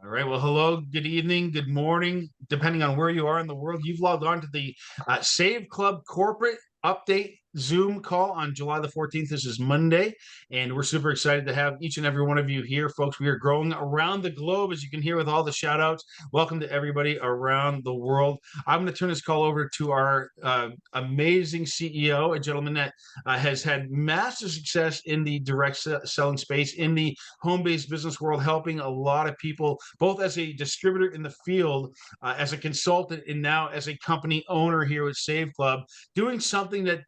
All right. Well, hello, good evening, good morning, depending on where you are in the world. You've logged on to the Save Club corporate update Zoom call on July the 14th. This is Monday, and we're super excited to have each and every one of you here, folks. We are growing around the globe, as you can hear with all the shout outs. Welcome to everybody around the world. I'm going to turn this call over to our amazing CEO, a gentleman that has had massive success in the direct selling space, in the home-based business world, helping a lot of people, both as a distributor in the field, as a consultant, and now as a company owner here with Save Club, doing something that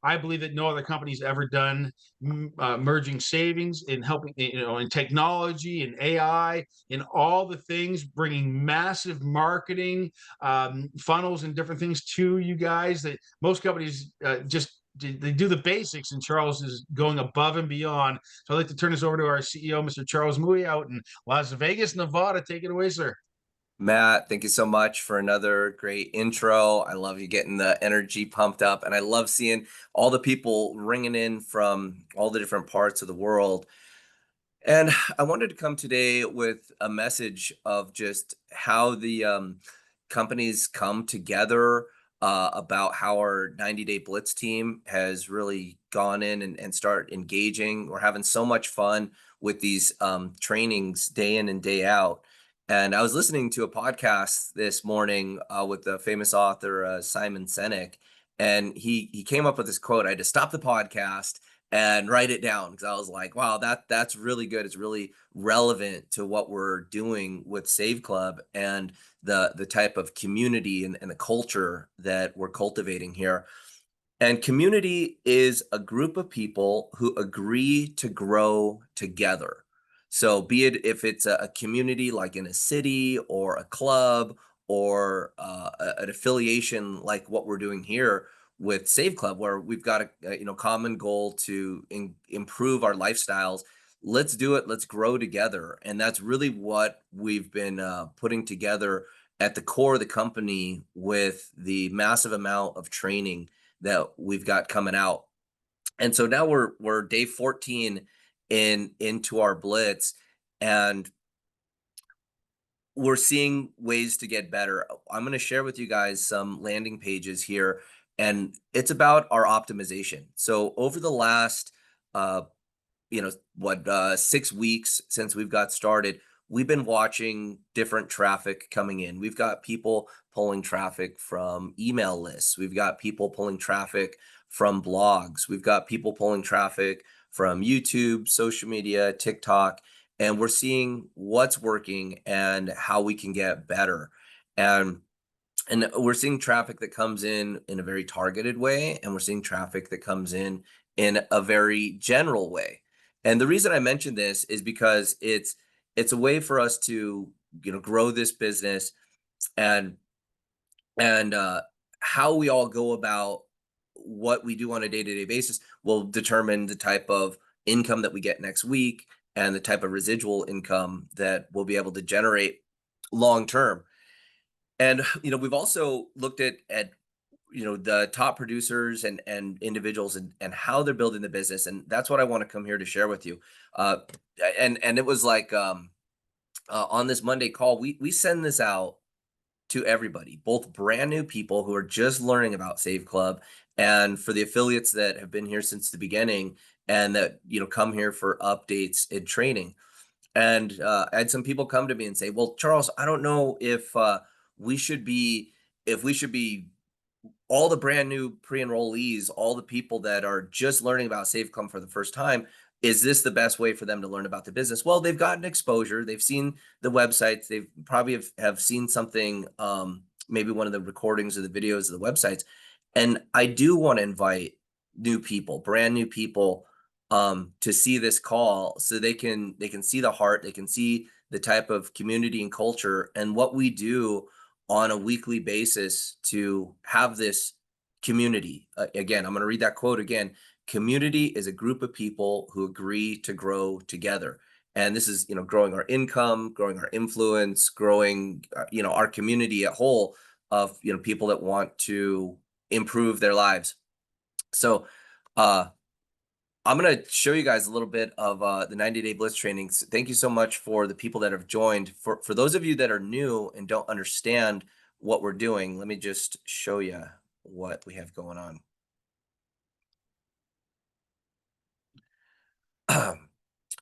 I believe that no other company's ever done, merging savings and helping, in technology and AI and all the things, bringing massive marketing funnels and different things to you guys that most companies just they do the basics, and Charles is going above and beyond. So I'd like to turn this over to our CEO, Mr. Charles Mui, out in Las Vegas, Nevada. Take it away, sir. Matt, thank you so much for another great intro. I love you getting the energy pumped up, and I love seeing all the people ringing in from all the different parts of the world. And I wanted to come today with a message of just how the companies come together, about how our 90-day blitz team has really gone in and start engaging. We're having so much fun with these trainings day in and day out. And I was listening to a podcast this morning with the famous author Simon Sinek, and he came up with this quote. I had to stop the podcast and write it down because I was like, wow, that's really good. It's really relevant to what we're doing with Save Club and the type of community and the culture that we're cultivating here. And community is a group of people who agree to grow together. So be it if it's a community like in a city or a club or an affiliation like what we're doing here with Save Club, where we've got a common goal to improve our lifestyles. Let's do it. Let's grow together, and that's really what we've been putting together at the core of the company with the massive amount of training that we've got coming out. And so now we're day 14 into our blitz, and we're seeing ways to get better. I'm going to share with you guys some landing pages here, and it's about our optimization. So over the last 6 weeks since we've got started, we've been watching different traffic coming in. We've got people pulling traffic from email lists. We've got people pulling traffic from blogs. We've got people pulling traffic from YouTube, social media, TikTok, and we're seeing what's working and how we can get better. And we're seeing traffic that comes in a very targeted way, and we're seeing traffic that comes in a very general way. And the reason I mention this is because it's a way for us to grow this business, and how we all go about what we do on a day-to-day basis will determine the type of income that we get next week and the type of residual income that we'll be able to generate long term. And we've also looked at the top producers and individuals and how they're building the business, and that's what I want to come here to share with you. And it was like on this Monday call, we send this out to everybody, both brand new people who are just learning about Save Club, and for the affiliates that have been here since the beginning and that come here for updates and training. And I had some people come to me and say, "Well, Charles, I don't know if we should be if we should be all the brand new pre-enrollees, all the people that are just learning about Save Club for the first time. Is this the best way for them to learn about the business?" Well, they've gotten exposure. They've seen the websites. They've probably have seen something, maybe one of the recordings or the videos of the websites. And I do want to invite new people, brand new people, to see this call so they can see the heart, they can see the type of community and culture and what we do on a weekly basis to have this community. Again, I'm going to read that quote again. Community is a group of people who agree to grow together. And this is, growing our income, growing our influence, growing, our community at whole of, people that want to improve their lives. So, I'm going to show you guys a little bit of the 90-day blitz trainings. Thank you so much for the people that have joined. For those of you that are new and don't understand what we're doing, let me just show you what we have going on.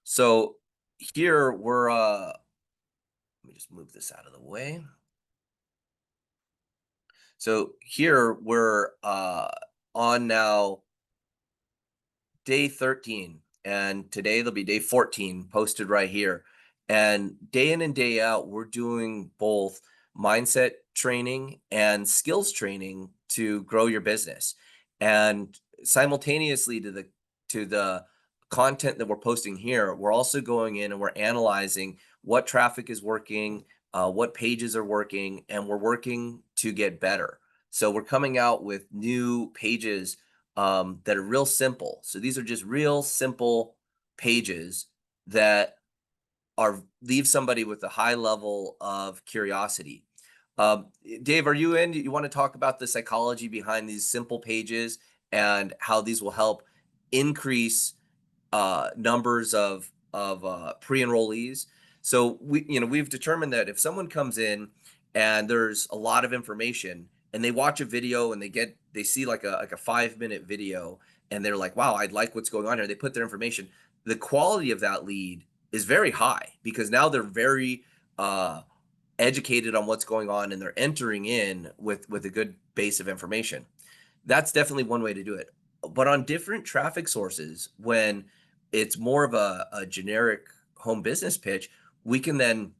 So here we're, let me just move this out of the way. So here we're on now day 13, and today there'll be day 14 posted right here. And day in and day out, we're doing both mindset training and skills training to grow your business. And simultaneously to the content that we're posting here, we're also going in and we're analyzing what traffic is working, what pages are working, and we're working to get better. So we're coming out with new pages that are real simple. So these are just real simple pages that leave somebody with a high level of curiosity. Dave, are you in? You want to talk about the psychology behind these simple pages and how these will help increase numbers of pre-enrollees? So we've determined that if someone comes in and there's a lot of information and they watch a video and they see like a 5-minute video and they're like, wow, I'd like what's going on here. They put their information. The quality of that lead is very high because now they're very educated on what's going on and they're entering in with a good base of information. That's definitely one way to do it. But on different traffic sources, when it's more of a generic home business pitch, we can then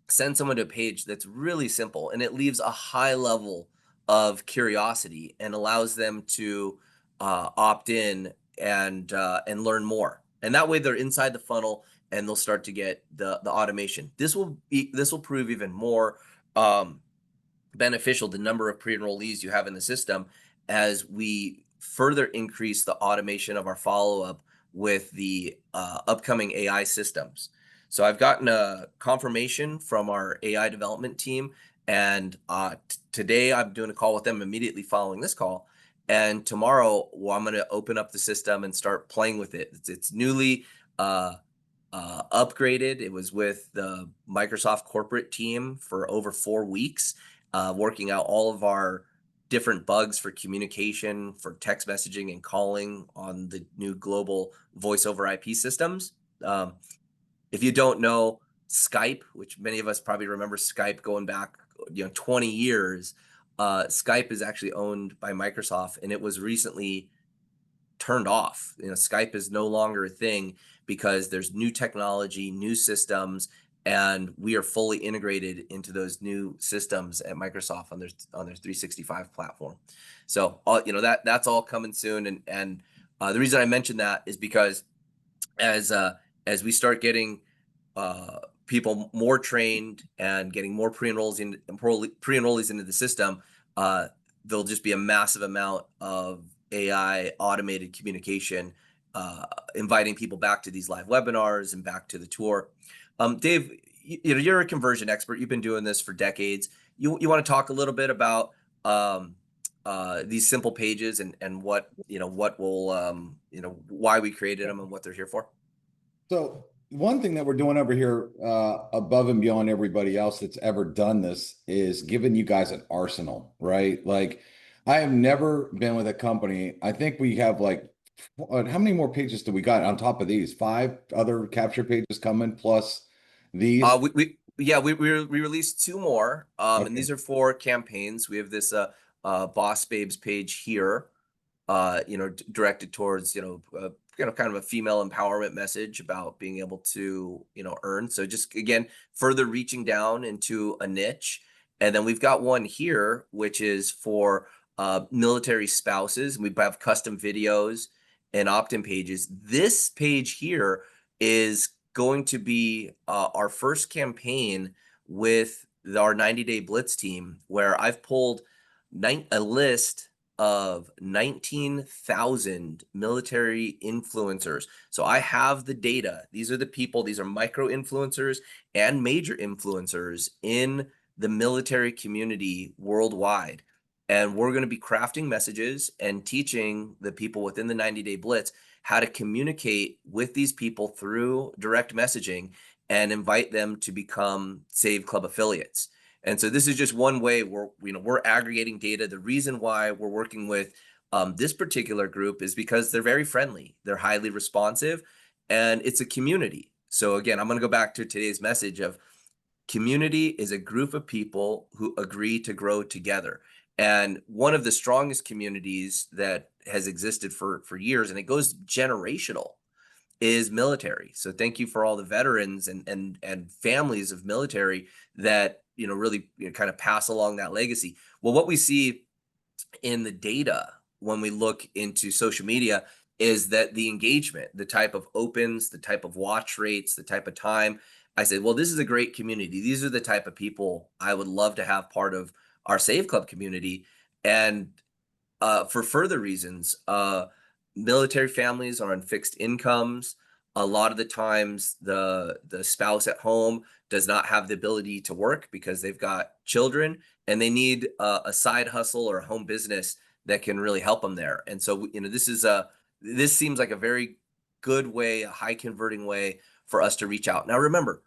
send someone to a page that's really simple and it leaves a high level of curiosity and allows them to opt in and learn more. And that way they're inside the funnel and they'll start to get the automation. This will prove even more beneficial, the number of pre-enrollees you have in the system, as we further increase the automation of our follow-up with the upcoming AI systems. So I've gotten a confirmation from our AI development team, and today I'm doing a call with them immediately following this call. And tomorrow, well, I'm going to open up the system and start playing with it. It's newly upgraded. It was with the Microsoft corporate team for over 4 weeks, working out all of our different bugs for communication, for text messaging and calling on the new global voice over IP systems. If you don't know Skype, which many of us probably remember Skype going back 20 years, Skype is actually owned by Microsoft, and it was recently turned off. Skype is no longer a thing because there's new technology, new systems, and we are fully integrated into those new systems at Microsoft on their 365 platform. So that's all coming soon. And the reason I mentioned that is because as we start getting people more trained and getting more pre-enrollees into the system, there'll just be a massive amount of AI automated communication, inviting people back to these live webinars and back to the tour. Dave, you're a conversion expert. You've been doing this for decades. You want to talk a little bit about these simple pages and what will why we created them and what they're here for? So one thing that we're doing over here, above and beyond everybody else that's ever done this, is giving you guys an arsenal, right? Like, I have never been with a company. I think we have like, how many more pages do we got on top of these? 5 other capture pages coming plus these. We released 2 more, Okay. and these are for campaigns. We have this Boss Babes page here, directed towards kind of a female empowerment message about being able to earn. So just again, further reaching down into a niche. And then we've got one here which is for military spouses, and we have custom videos and opt-in pages. This page here is going to be our first campaign with our 90-day blitz team, where I've pulled a list of 19,000 military influencers. So I have the data. These are the people, these are micro influencers and major influencers in the military community worldwide. And we're going to be crafting messages and teaching the people within the 90-day blitz how to communicate with these people through direct messaging and invite them to become Save Club affiliates. And so this is just one way we're aggregating data. The reason why we're working with this particular group is because they're very friendly, they're highly responsive, and it's a community. So again, I'm going to go back to today's message of community is a group of people who agree to grow together. And one of the strongest communities that has existed for years, and it goes generational, is military. So thank you for all the veterans and families of military that really kind of pass along that legacy. Well, what we see in the data when we look into social media is that the engagement, the type of opens, the type of watch rates, the type of time, I said, well, this is a great community. These are the type of people I would love to have part of our Save Club community. And for further reasons, military families are on fixed incomes. A lot of the times the spouse at home does not have the ability to work because they've got children, and they need a side hustle or a home business that can really help them there. And so, this seems like a very good way, a high converting way for us to reach out. Now, remember,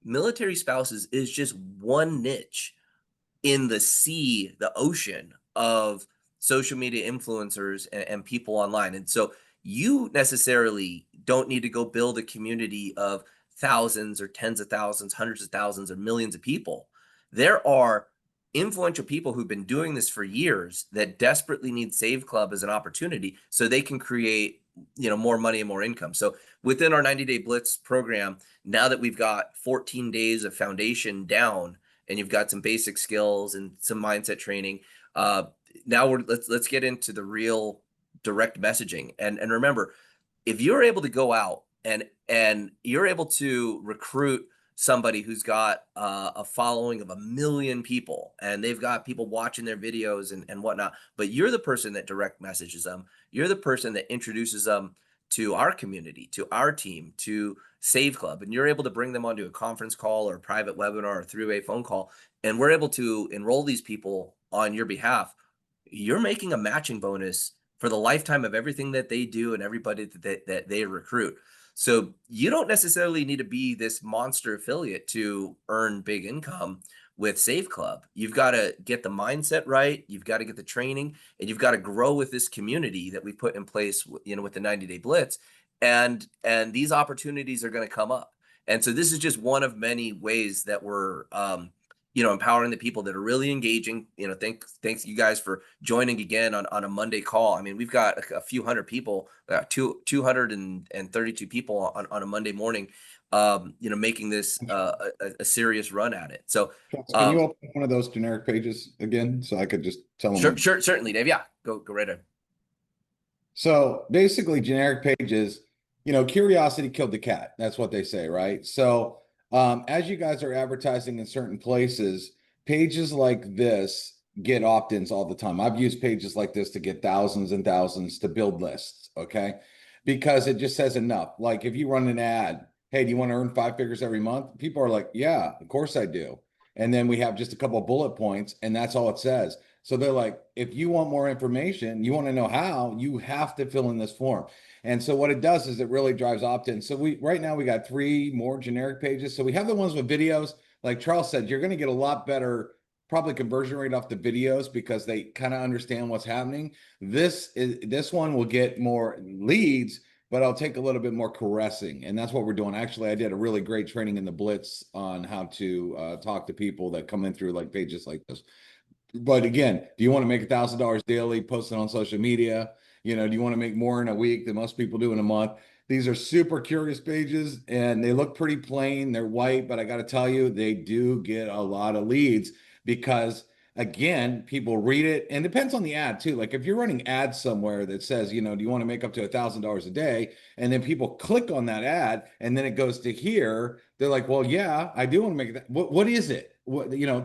military spouses is just one niche in the sea, the ocean of social media influencers and people online. And so you necessarily don't need to go build a community of thousands or tens of thousands, hundreds of thousands, or millions of people. There are influential people who've been doing this for years that desperately need Save Club as an opportunity so they can create more money and more income. So within our 90-day blitz program, now that we've got 14 days of foundation down and you've got some basic skills and some mindset training, now let's get into the real direct messaging. And remember, if you're able to go out and you're able to recruit somebody who's got a following of 1 million people, and they've got people watching their videos and whatnot, but you're the person that direct messages them, you're the person that introduces them to our community, to our team, to Save Club, and you're able to bring them onto a conference call or a private webinar or three-way phone call, and we're able to enroll these people on your behalf, you're making a matching bonus for the lifetime of everything that they do and everybody that they recruit. So you don't necessarily need to be this monster affiliate to earn big income with Save Club. You've got to get the mindset right. You've got to get the training, and you've got to grow with this community that we put in place, with the 90-day blitz. And these opportunities are going to come up. And so this is just one of many ways that we're, empowering the people that are really engaging. Thanks you guys for joining again on a Monday call. I mean, we've got a few hundred people, 232 people on a Monday morning, making this a serious run at it. So can you open one of those generic pages again so I could just tell them? Sure, certainly, Dave. Yeah, go right ahead. So basically, generic pages, curiosity killed the cat. That's what they say, right? So as you guys are advertising in certain places, pages like this get opt-ins all the time. I've used pages like this to get thousands and thousands to build lists, okay? Because it just says enough. Like if you run an ad, hey, do you want to earn 5 figures every month? People are like, yeah, of course I do. And then we have just a couple of bullet points, and that's all it says. So they're like, if you want more information, you want to know how, you have to fill in this form. And so what it does is it really drives opt-in. So right now we got 3 more generic pages. So we have the ones with videos. Like Charles said, you're going to get a lot better probably conversion rate off the videos because they kind of understand what's happening. This one will get more leads, but I'll take a little bit more caressing. And that's what we're doing. Actually, I did a really great training in the Blitz on how to talk to people that come in through like pages like this. But again, do you want to make $1,000 daily, post it on social media? Do you want to make more in a week than most people do in a month? These are super curious pages, and they look pretty plain. They're white, but I got to tell you, they do get a lot of leads because, again, people read it, and it depends on the ad too. Like if you're running ads somewhere that says, do you want to make up to $1,000 a day? And then people click on that ad, and then it goes to here. They're like, well, yeah, I do want to make that. What is it?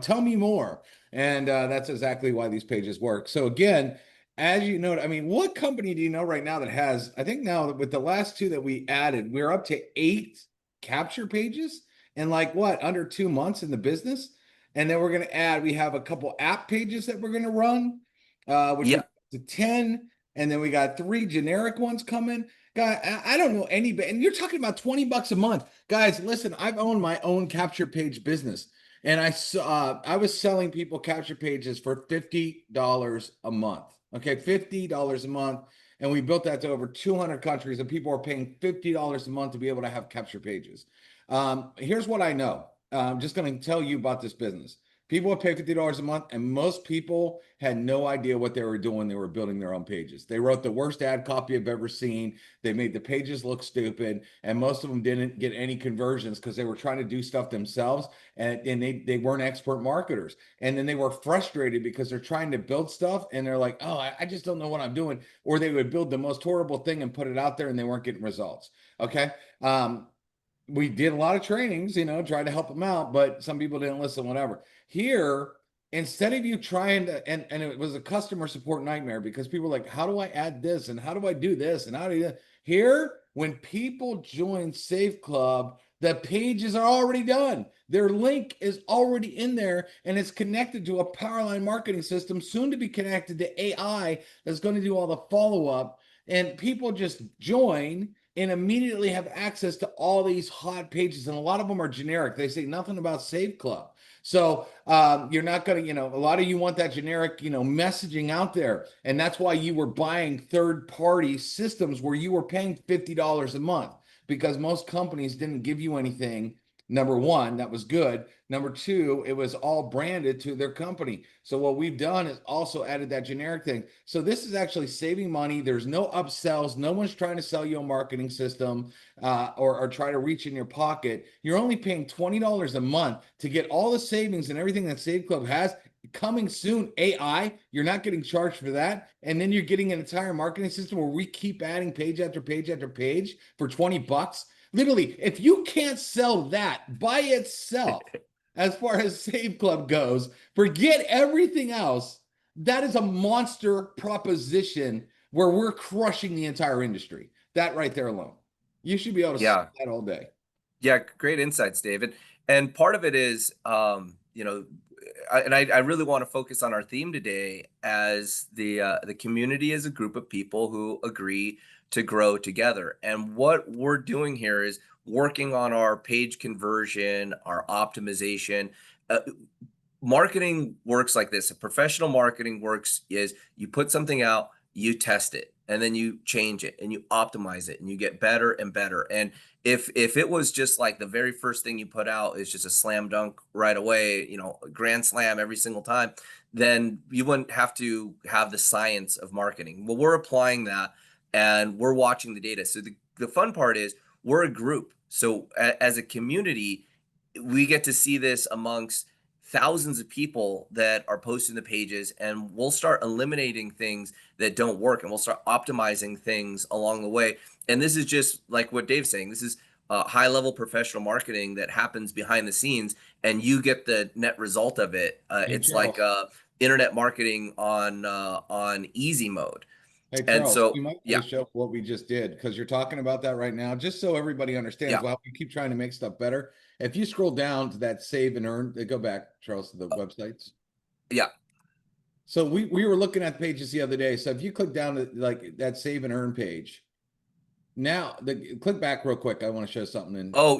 Tell me more. And that's exactly why these pages work. So again, as you know, I mean, what company do you know right now that has, I think now with the last 2 that we added, we're up to 8 capture pages in like under 2 months in the business. And then we're going to add, we have a couple app pages that we're going to run, which Yeah. to 10. And then we got 3 generic ones coming. Guy, I don't know anybody, and you're talking about $20 a month. Guys, listen, I've owned my own capture page business, and I was selling people capture pages for $50 a month. Okay, $50 a month. And we built that to over 200 countries, and people are paying $50 a month to be able to have capture pages. Here's what I know. I'm just going to tell you about this business. People would pay $50 a month, and most people had no idea what they were doing. They were building their own pages. They wrote the worst ad copy I've ever seen. They made the pages look stupid, and most of them didn't get any conversions because they were trying to do stuff themselves, and they weren't expert marketers. And then they were frustrated because they're trying to build stuff, and they're like, oh, I just don't know what I'm doing. Or they would build the most horrible thing and put it out there, and they weren't getting results. Okay. We did a lot of trainings, tried to help them out, but some people didn't listen, whatever. Here, instead of you trying to, and it was a customer support nightmare because people were like, how do I add this? And how do I do this? And how do you, here, when people join Save Club, the pages are already done. Their link is already in there and it's connected to a Powerline marketing system, soon to be connected to AI that's going to do all the follow-up. And people just join and immediately have access to all these hot pages. And a lot of them are generic. They say nothing about Save Club. So you're not going to, a lot of you want that generic, messaging out there. And that's why you were buying third-party systems where you were paying $50 a month, because most companies didn't give you anything. Number one, that was good. Number two, it was all branded to their company. So what we've done is also added that generic thing. So this is actually saving money. There's no upsells. No one's trying to sell you a marketing system or try to reach in your pocket. You're only paying $20 a month to get all the savings and everything that Save Club has. Coming soon, AI, you're not getting charged for that. And then you're getting an entire marketing system where we keep adding page after page after page for $20. Literally, if you can't sell that by itself, as far as Save Club goes, forget everything else. That is a monster proposition where we're crushing the entire industry. That right there alone. You should be able to sell that all day. Yeah, great insights, David. And part of it is, I really want to focus on our theme today as the community is a group of people who agree to grow together. And what we're doing here is working on our page conversion, our optimization. Marketing works like this. Professional marketing works is you put something out, you test it, and then you change it and you optimize it and you get better and better. And if it was just like the very first thing you put out is just a slam dunk right away, a grand slam every single time, then you wouldn't have to have the science of marketing. Well, we're applying that and we're watching the data. So the fun part is we're a group. So as a community, we get to see this amongst thousands of people that are posting the pages, and we'll start eliminating things that don't work and we'll start optimizing things along the way. And this is just like what Dave's saying. This is high level professional marketing that happens behind the scenes and you get the net result of it. It's like internet marketing on easy mode. Hey, Charles, you might want to show what we just did, because you're talking about that right now, just so everybody understands. While we keep trying to make stuff better, if you scroll down to that save and earn, go back, Charles, to the websites. Yeah. So we were looking at pages the other day. So if you click down to like that save and earn page, now click back real quick. I want to show something. So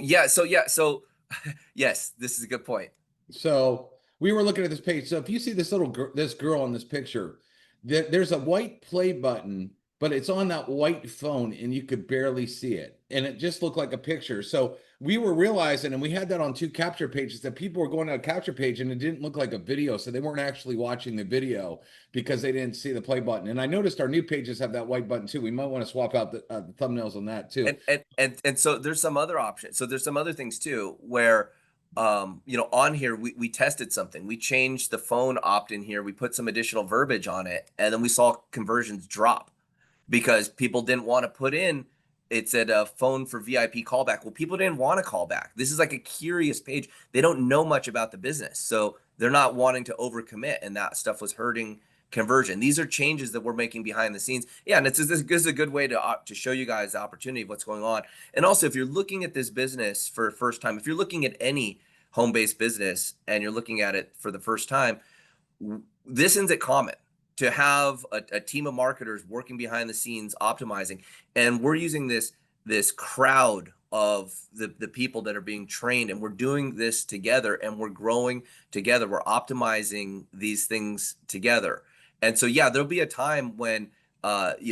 yes, this is a good point. So we were looking at this page. So if you see this this girl in this picture, there's a white play button, but it's on that white phone and you could barely see it. And it just looked like a picture. So we were realizing, and we had that on 2 capture pages, that people were going to a capture page and it didn't look like a video. So they weren't actually watching the video because they didn't see the play button. And I noticed our new pages have that white button too. We might want to swap out the thumbnails on that too. And so there's some other options. So there's some other things too, where on here, we tested something. We changed the phone opt-in here. We put some additional verbiage on it, and then we saw conversions drop because people didn't want to put in, it said a phone for VIP callback. Well, people didn't want to call back. This is like a curious page. They don't know much about the business. So they're not wanting to overcommit, and that stuff was hurting conversion. These are changes that we're making behind the scenes. Yeah, and this is a good way to show you guys the opportunity of what's going on. And also, if you're looking at this business for the first time, if you're looking at any home-based business and you're looking at it for the first time, this isn't common to have a team of marketers working behind the scenes optimizing, and we're using this crowd of the people that are being trained, and we're doing this together, and we're growing together, we're optimizing these things together. And so yeah, there'll be a time when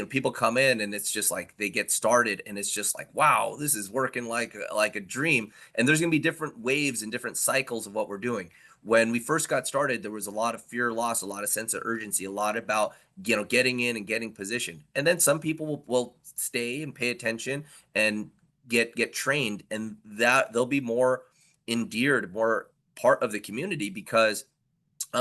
people come in and it's just like they get started and it's just like, wow, this is working like a dream. And there's going to be different waves and different cycles of what we're doing. When we first got started, there was a lot of fear loss, a lot of sense of urgency, a lot about getting in and getting positioned. And then some people will stay and pay attention and get trained, and that they'll be more endeared, more part of the community because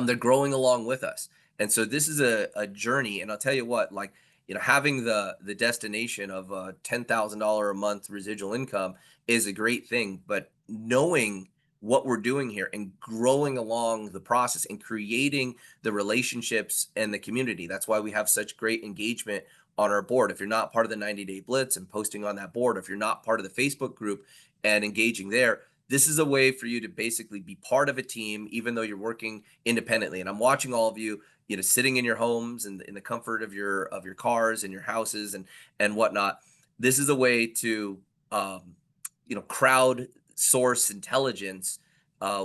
they're growing along with us. And so this is a journey. And I'll tell you what, like, having the destination of $10,000 a month residual income is a great thing, but knowing what we're doing here and growing along the process and creating the relationships and the community. That's why we have such great engagement on our board. If you're not part of the 90-day blitz and posting on that board, if you're not part of the Facebook group and engaging there, this is a way for you to basically be part of a team, even though you're working independently. And I'm watching all of you, sitting in your homes and in the comfort of your cars and your houses and whatnot. This is a way to, crowd source intelligence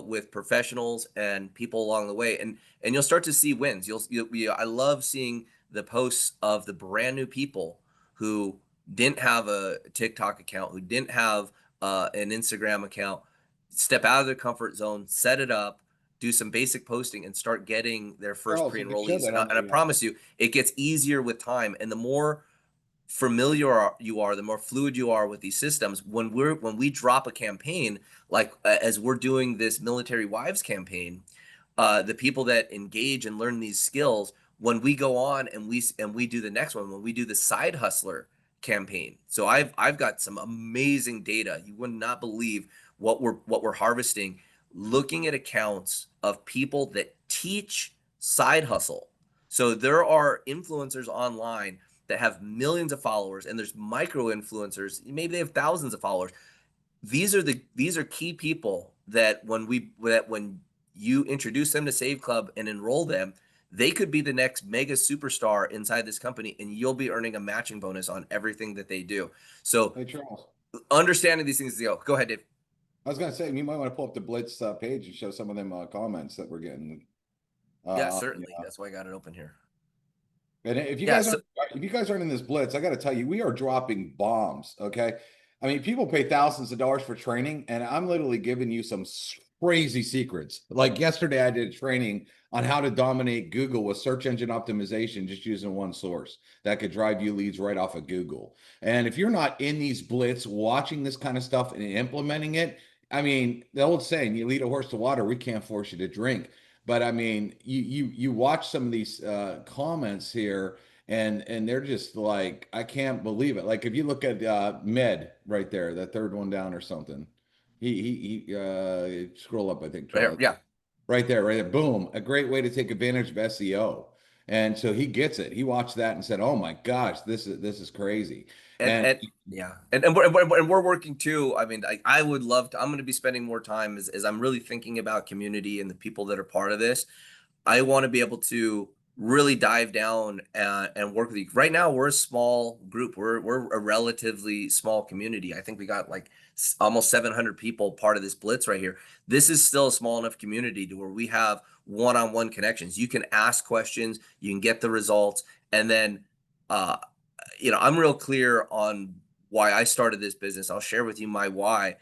with professionals and people along the way, and you'll start to see wins. I love seeing the posts of the brand new people who didn't have a TikTok account, who didn't have an Instagram account, step out of their comfort zone, set it up, do some basic posting, and start getting their first Charles, you could show pre-enrollees. that And I, on and I the, promise you, it gets easier with time. And the more familiar you are, the more fluid you are with these systems. When we drop a campaign, like as we're doing this military wives campaign, the people that engage and learn these skills, when we go on and we do the next one, when we do the side hustler campaign. So I've got some amazing data. You would not believe what we're harvesting, looking at accounts of people that teach side hustle. So there are influencers online that have millions of followers, and there's micro influencers, maybe they have thousands of followers. These are key people that when you introduce them to Save Club and enroll them, they could be the next mega superstar inside this company, and you'll be earning a matching bonus on everything that they do. So hey, Charles. understanding these things, go ahead, Dave. I was going to say, you might want to pull up the Blitz page and show some of them comments that we're getting. Yeah, Uh, certainly. yeah. That's why I got it open here. And if you Yeah. guys So aren't, if you guys aren't in this blitz, I got to tell you, we are dropping bombs. Okay, I mean, people pay thousands of dollars for training, and I'm literally giving you some crazy secrets. Like yesterday, I did a training on how to dominate Google with search engine optimization, just using one source that could drive you leads right off of Google. And if you're not in these blitz, watching this kind of stuff and implementing it, I mean, the old saying, "You lead a horse to water, we can't force you to drink." But I mean, you watch some of these comments here, and they're just like, I can't believe it. Like if you look at Med right there, that third one down or something. He scroll up, I think, right here, Charles. yeah. Right there. Boom. A great way to take advantage of SEO. And so he gets it. He watched that and said, "Oh my gosh, this is crazy." And And and yeah, and we're working too. I mean, I would love to. I'm going to be spending more time as I'm really thinking about community and the people that are part of this. I want to be able to really dive down and work with you. Right now, we're a small group. We're a relatively small community. I think we got like almost 700 people part of this blitz right here. This is still a small enough community to where we have one-on-one connections. You can ask questions, you can get the results, and then I'm real clear on why I started this business. I'll share with you my why.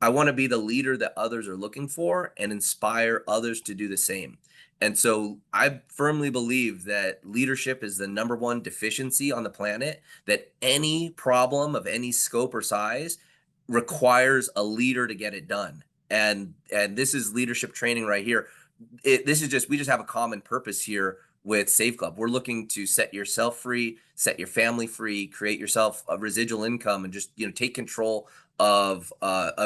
I want to be the leader that others are looking for and inspire others to do the same. And so I firmly believe that leadership is the number one deficiency on the planet, that any problem of any scope or size requires a leader to get it done. And this is leadership training right here. We just have a common purpose here with Save Club. We're looking to set yourself free, set your family free, create yourself a residual income, and just take control of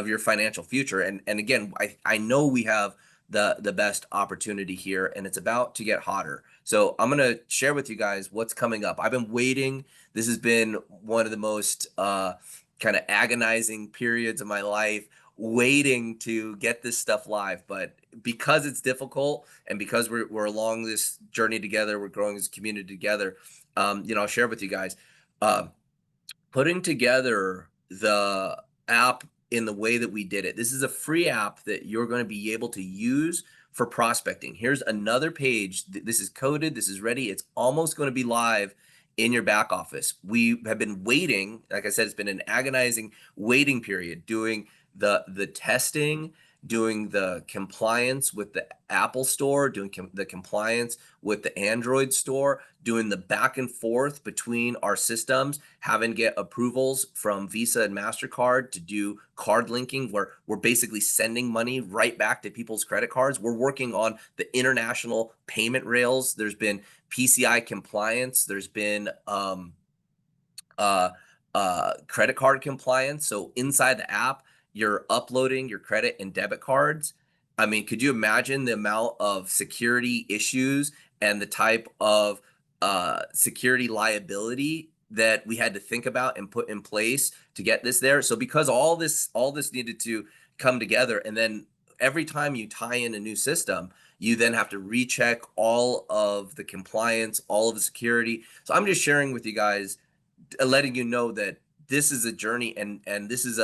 your financial future. And again, I know we have the best opportunity here, and it's about to get hotter. So I'm gonna share with you guys what's coming up. I've been waiting. This has been one of the most kind of agonizing periods of my life, waiting to get this stuff live, but because it's difficult and because we're along this journey together, we're growing as a community together. I'll share with you guys, putting together the app in the way that we did it. This is a free app that you're going to be able to use for prospecting. Here's another page. This is coded. This is ready. It's almost going to be live in your back office. We have been waiting. Like I said, it's been an agonizing waiting period, doing the testing, doing the compliance with the Apple Store, doing the compliance with the Android Store, doing the back and forth between our systems, having to get approvals from Visa and MasterCard to do card linking, where we're basically sending money right back to people's credit cards. We're working on the international payment rails. There's been PCI compliance. There's been credit card compliance. So inside the app, you're uploading your credit and debit cards. I mean, could you imagine the amount of security issues and the type of security liability that we had to think about and put in place to get this there? So because all this needed to come together, and then every time you tie in a new system, you then have to recheck all of the compliance, all of the security. So I'm just sharing with you guys, letting you know that this is a journey, and this is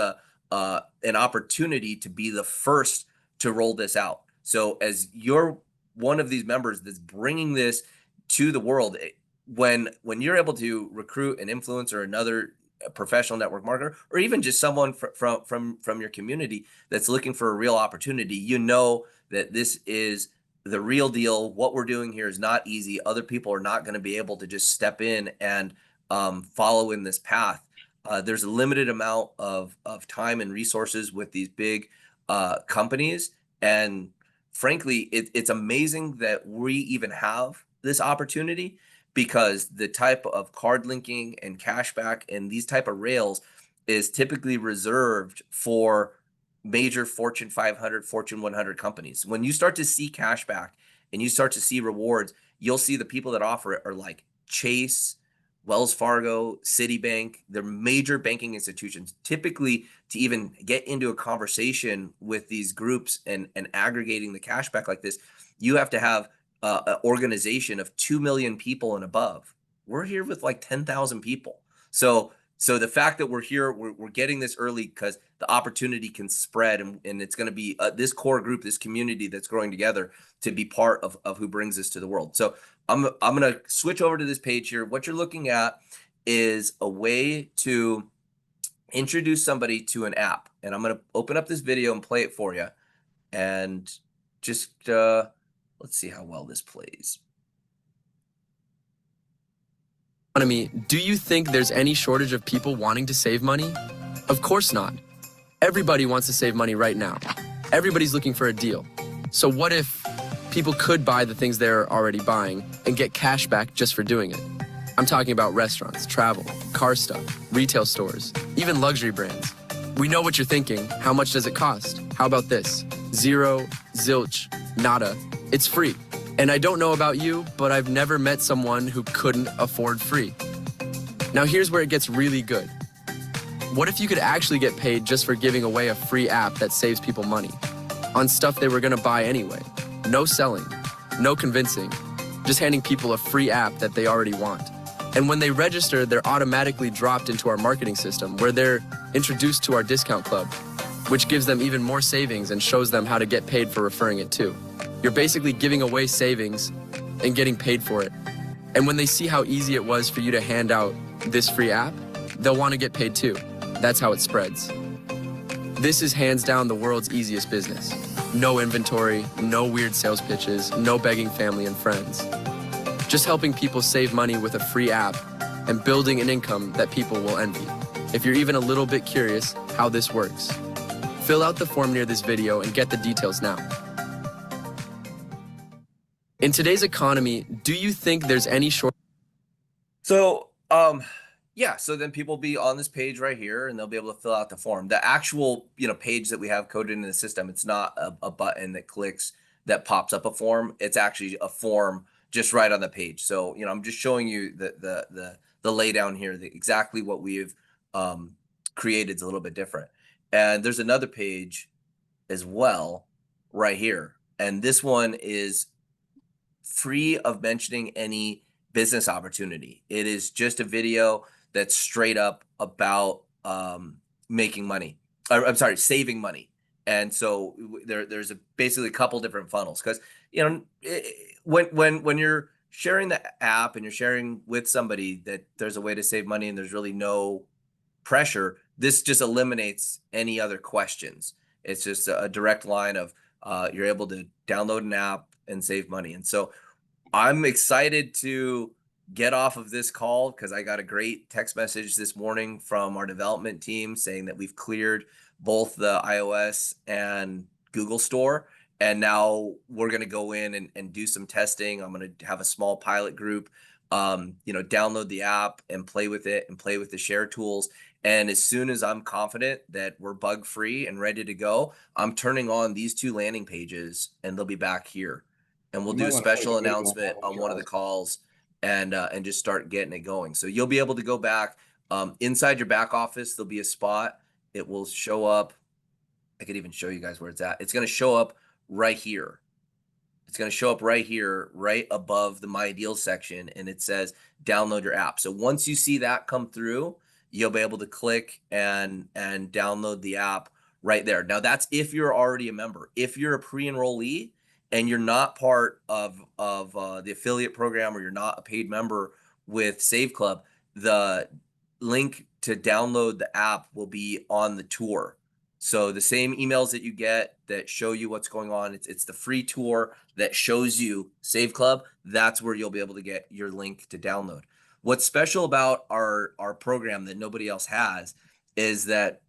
an opportunity to be the first to roll this out. So as you're one of these members that's bringing this to the world, when you're able to recruit an influencer, another professional network marketer, or even just someone from your community that's looking for a real opportunity, you know that this is the real deal. What we're doing here is not easy. Other people are not going to be able to just step in and follow in this path. There's a limited amount of time and resources with these big companies. And frankly, it's amazing that we even have this opportunity, because the type of card linking and cashback and these type of rails is typically reserved for major Fortune 500, Fortune 100 companies. When you start to see cashback and you start to see rewards, you'll see the people that offer it are like Chase, Wells Fargo, Citibank. They're major banking institutions. Typically, to even get into a conversation with these groups and aggregating the cashback like this, you have to have an organization of 2 million people and above. We're here with like 10,000 people. So the fact that we're here, we're getting this early because the opportunity can spread, and it's going to be this core group, this community that's growing together to be part of who brings this to the world. So I'm going to switch over to this page here. What you're looking at is a way to introduce somebody to an app. And I'm going to open up this video and play it for you. And just let's see how well this plays. Do you think there's any shortage of people wanting to save money? Of course not. Everybody wants to save money right now. Everybody's looking for a deal. So what if people could buy the things they're already buying and get cash back just for doing it? I'm talking about restaurants, travel, car stuff, retail stores, even luxury brands. We know what you're thinking. How much does it cost? How about this? Zero, zilch, nada. It's free. And I don't know about you, but I've never met someone who couldn't afford free. Now here's where it gets really good. What if you could actually get paid just for giving away a free app that saves people money on stuff they were gonna buy anyway? No selling, no convincing, just handing people a free app that they already want. And when they register, they're automatically dropped into our marketing system where they're introduced to our discount club, which gives them even more savings and shows them how to get paid for referring it too. You're basically giving away savings and getting paid for it. And when they see how easy it was for you to hand out this free app, they'll want to get paid too. That's how it spreads. This is hands down the world's easiest business. No inventory, no weird sales pitches, no begging family and friends. Just helping people save money with a free app and building an income that people will envy. If you're even a little bit curious how this works, fill out the form near this video and get the details now. In today's economy, do you think there's any short? So, yeah, so then people will be on this page right here and they'll be able to fill out the form. The actual, page that we have coded in the system, it's not a button that clicks that pops up a form. It's actually a form just right on the page. So, I'm just showing you the lay down here, exactly what we've created is a little bit different. And there's another page as well right here. And this one is free of mentioning any business opportunity. It is just a video that's straight up about making money. I'm sorry, saving money. And so there's basically a couple different funnels, because when you're sharing the app and you're sharing with somebody that there's a way to save money and there's really no pressure, this just eliminates any other questions. It's just a direct line of you're able to download an app and save money. And so I'm excited to get off of this call because I got a great text message this morning from our development team saying that we've cleared both the iOS and Google Store. And now we're going to go in and do some testing. I'm going to have a small pilot group, download the app and play with it and play with the share tools. And as soon as I'm confident that we're bug free and ready to go, I'm turning on these 2 landing pages and they'll be back here. And we'll do a special announcement on one of the calls and just start getting it going. So you'll be able to go back inside your back office. There'll be a spot. It will show up. I could even show you guys where it's at. It's going to show up right here. It's going to show up right here, right above the My Deals section. And it says download your app. So once you see that come through, you'll be able to click and download the app right there. Now that's if you're already a member. If you're a pre-enrollee and you're not part of the affiliate program, or you're not a paid member with Save Club, the link to download the app will be on the tour. So the same emails that you get that show you what's going on, it's the free tour that shows you Save Club. That's where you'll be able to get your link to download. What's special about our program that nobody else has is that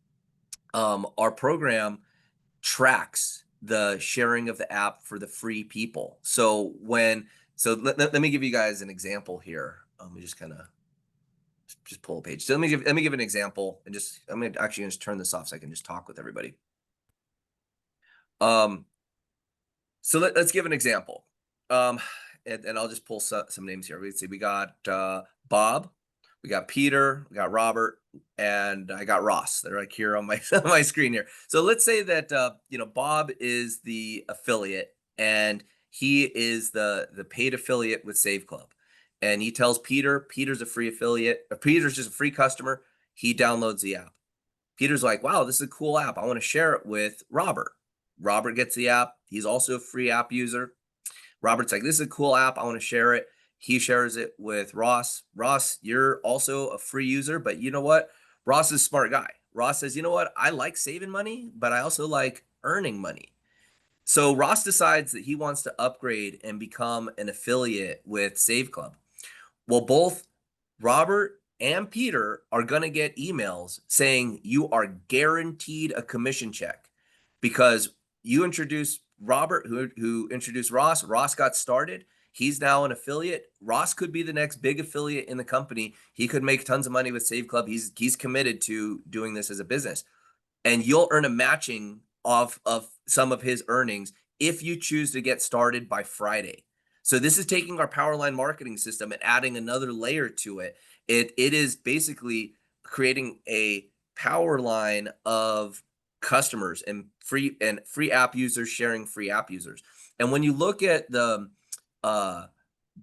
our program tracks the sharing of the app for the free people. So let me give you guys an example here. Let me just kind of just pull a page. So let me give an example, and I'm actually going to turn this off so I can just talk with everybody. So let's give an example. And I'll just pull some names here. Let's see. We got Bob, we got Peter, we got Robert, and I got Ross. They're like here on my my screen here. So let's say that Bob is the affiliate and he is the paid affiliate with Save Club. And he tells Peter's a free affiliate. Peter's just a free customer. He downloads the app. Peter's like, wow, this is a cool app. I want to share it with Robert. Robert gets the app. He's also a free app user. Robert's like, this is a cool app. I want to share it. He shares it with Ross. Ross, you're also a free user, but you know what? Ross is a smart guy. Ross says, you know what? I like saving money, but I also like earning money. So Ross decides that he wants to upgrade and become an affiliate with Save Club. Well, both Robert and Peter are going to get emails saying you are guaranteed a commission check because you introduced Robert, who introduced Ross. Ross got started. He's now an affiliate. Ross could be the next big affiliate in the company. He could make tons of money with Save Club. He's committed to doing this as a business. And you'll earn a matching of some of his earnings if you choose to get started by Friday. So this is taking our Powerline marketing system and adding another layer to it. It is basically creating a Powerline of customers and free app users sharing free app users. And when you look at the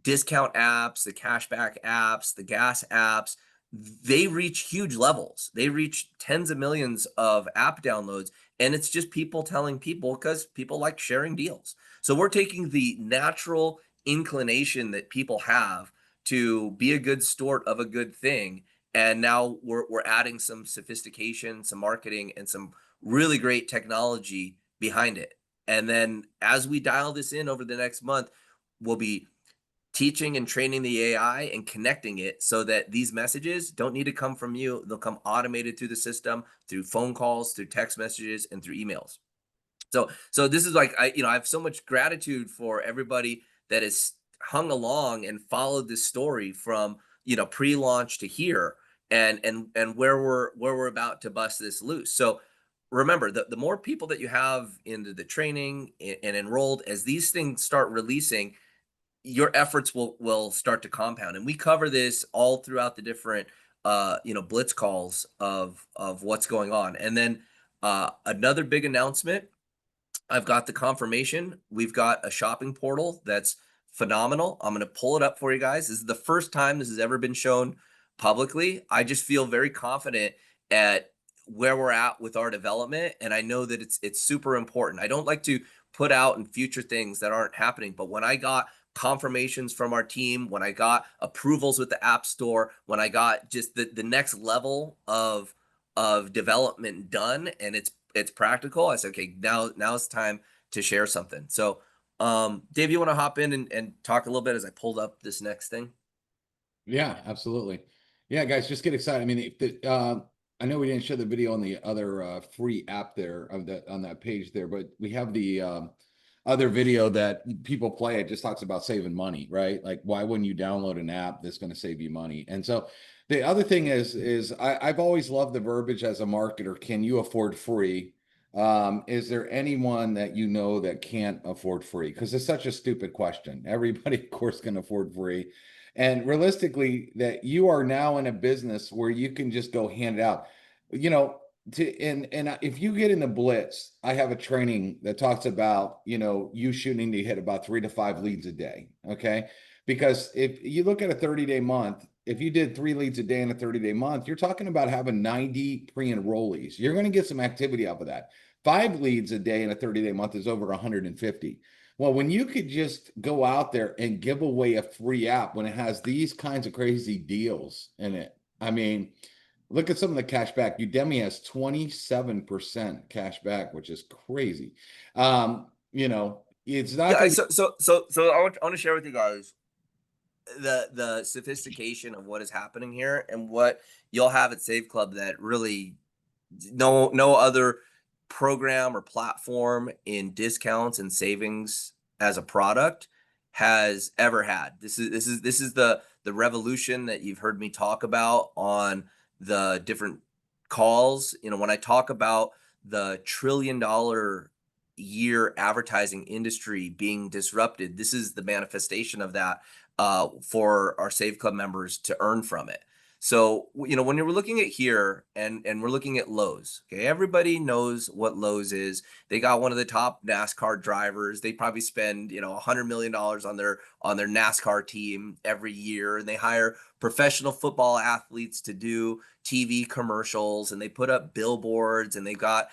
discount apps, the cashback apps, the gas apps, they reach huge levels. They reach tens of millions of app downloads. And it's just people telling people because people like sharing deals. So we're taking the natural inclination that people have to be a good steward of a good thing. And now we're adding some sophistication, some marketing, and some really great technology behind it. And then as we dial this in over the next month, we'll be teaching and training the AI and connecting it so that these messages don't need to come from you. They'll come automated through the system, through phone calls, through text messages, and through emails. So this is like, I have so much gratitude for everybody that has hung along and followed this story from, pre-launch to here and where we're about to bust this loose. So remember, the more people that you have into the training and enrolled, as these things start releasing, your efforts will start to compound. And we cover this all throughout the different blitz calls of what's going on. And then Another big announcement. I've got the confirmation. We've got a shopping portal that's phenomenal. I'm going to pull it up for you guys. This is the first time this has ever been shown publicly. I just feel very confident at where we're at with our development, and I know that it's super important. I don't like to put out in future things that aren't happening, but when I got confirmations from our team, when I got approvals with the App Store, when I got just the next level of development done, and it's practical, I said, okay, now it's time to share something. So Dave, you want to hop in and talk a little bit as I pulled up this next thing? Yeah, absolutely. Yeah, guys, just get excited. I mean, I know we didn't show the video on the other free app there on that page there, but we have the other video that people play. It just talks about saving money, right? Like, why wouldn't you download an app that's going to save you money? And so the other thing is I've always loved the verbiage as a marketer. Can you afford free? Is there anyone that you know that can't afford free? Because it's such a stupid question. Everybody, of course, can afford free. And realistically, that you are now in a business where you can just go hand it out. You know, and if you get in the blitz, I have a training that talks about, you shooting to hit about 3 to 5 leads a day. Okay. Because if you look at a 30-day month, if you did 3 leads a day in a 30-day month, you're talking about having 90 pre-enrollees. You're going to get some activity off of that. 5 leads a day in a 30-day month is over 150. Well, when you could just go out there and give away a free app when it has these kinds of crazy deals in it, I mean, look at some of the cash back. Udemy has 27% cash back, which is crazy. It's not Yeah, going so I want to share with you guys the sophistication of what is happening here and what you'll have at Save Club that really no other program or platform in discounts and savings as a product has ever had. This is the revolution that you've heard me talk about on the different calls. When I talk about the $1 trillion year advertising industry being disrupted, this is the manifestation of that for our Save Club members to earn from it. So, when you're looking at here and we're looking at Lowe's, okay, everybody knows what Lowe's is. They got one of the top NASCAR drivers. They probably spend, $100 million on their NASCAR team every year. And they hire professional football athletes to do TV commercials, and they put up billboards, and they've got,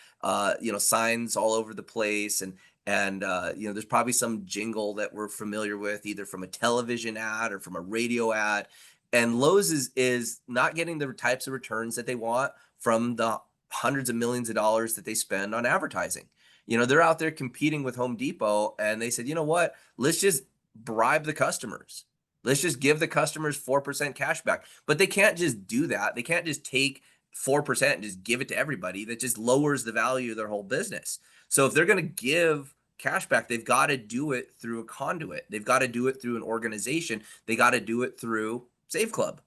signs all over the place. And there's probably some jingle that we're familiar with, either from a television ad or from a radio ad. And Lowe's is not getting the types of returns that they want from the hundreds of millions of dollars that they spend on advertising. They're out there competing with Home Depot, and they said, you know what? Let's just bribe the customers. Let's just give the customers 4% cash back. But they can't just do that. They can't just take 4% and just give it to everybody. That just lowers the value of their whole business. So if they're going to give cash back, they've got to do it through a conduit. They've got to do it through an organization. They got to do it through Save Club.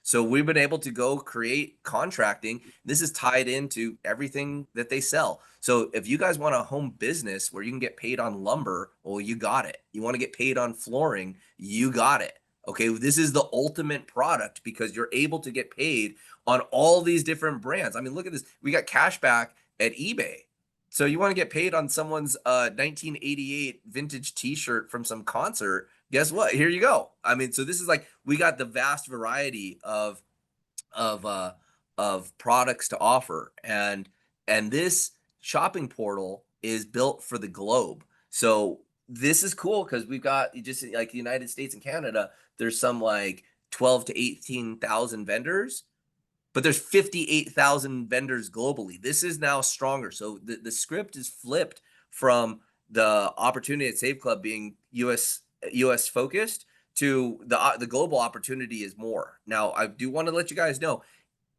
So we've been able to go create contracting. This is tied into everything that they sell. So if you guys want a home business where you can get paid on lumber, well, you got it. You want to get paid on flooring, you got it. Okay, this is the ultimate product because you're able to get paid on all these different brands. I mean, look at this. We got cash back at eBay. So you want to get paid on someone's 1988 vintage t-shirt from some concert, guess what? Here you go. I mean, so this is like, we got the vast variety of products to offer. And this shopping portal is built for the globe. So this is cool because we've got, just like the United States and Canada, there's some like 12 to 18,000 vendors, but there's 58,000 vendors globally. This is now stronger. So the script is flipped from the opportunity at Save Club being US focused to the global opportunity is more. Now, I do want to let you guys know,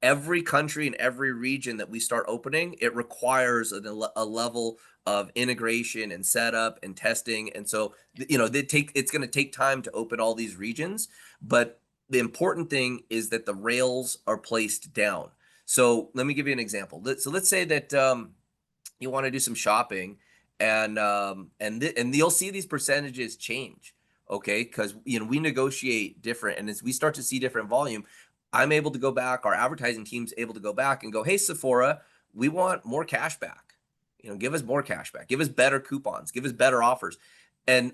every country and every region that we start opening, it requires a level of integration and setup and testing. And so, it's going to take time to open all these regions, but the important thing is that the rails are placed down. So let me give you an example. So let's say that you want to do some shopping, and you'll see these percentages change, okay? Because we negotiate different, and as we start to see different volume, I'm able to go back. Our advertising team's able to go back and go, hey, Sephora, we want more cash back. Give us more cash back, give us better coupons, give us better offers. And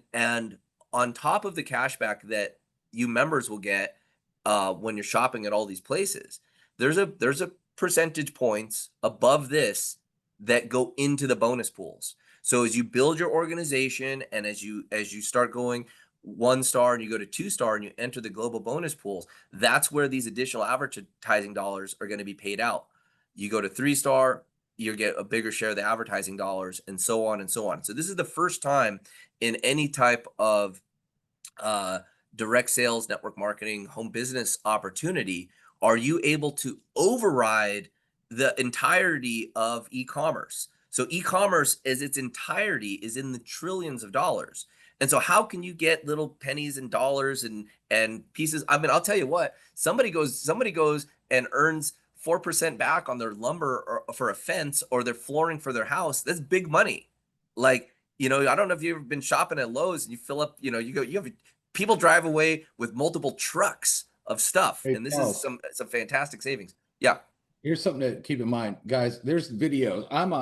on top of the cash back that you members will get when you're shopping at all these places, there's a percentage points above this that go into the bonus pools. So as you build your organization and as you start going 1-star and you go to 2-star and you enter the global bonus pools, that's where these additional advertising dollars are going to be paid out. You go to 3-star, you get a bigger share of the advertising dollars, and so on and so on. So this is the first time in any type of direct sales, network marketing, home business opportunity are you able to override the entirety of e-commerce. So e-commerce as its entirety is in the trillions of dollars. And so how can you get little pennies and dollars and pieces? I mean, I'll tell you what, somebody goes and earns 4% back on their lumber or for a fence or their flooring for their house. That's big money. Like, I don't know if you've ever been shopping at Lowe's and you fill up, people drive away with multiple trucks of stuff. Hey, and this Charles, is some fantastic savings. Yeah. here's something to keep in mind, guys. There's videos. I'm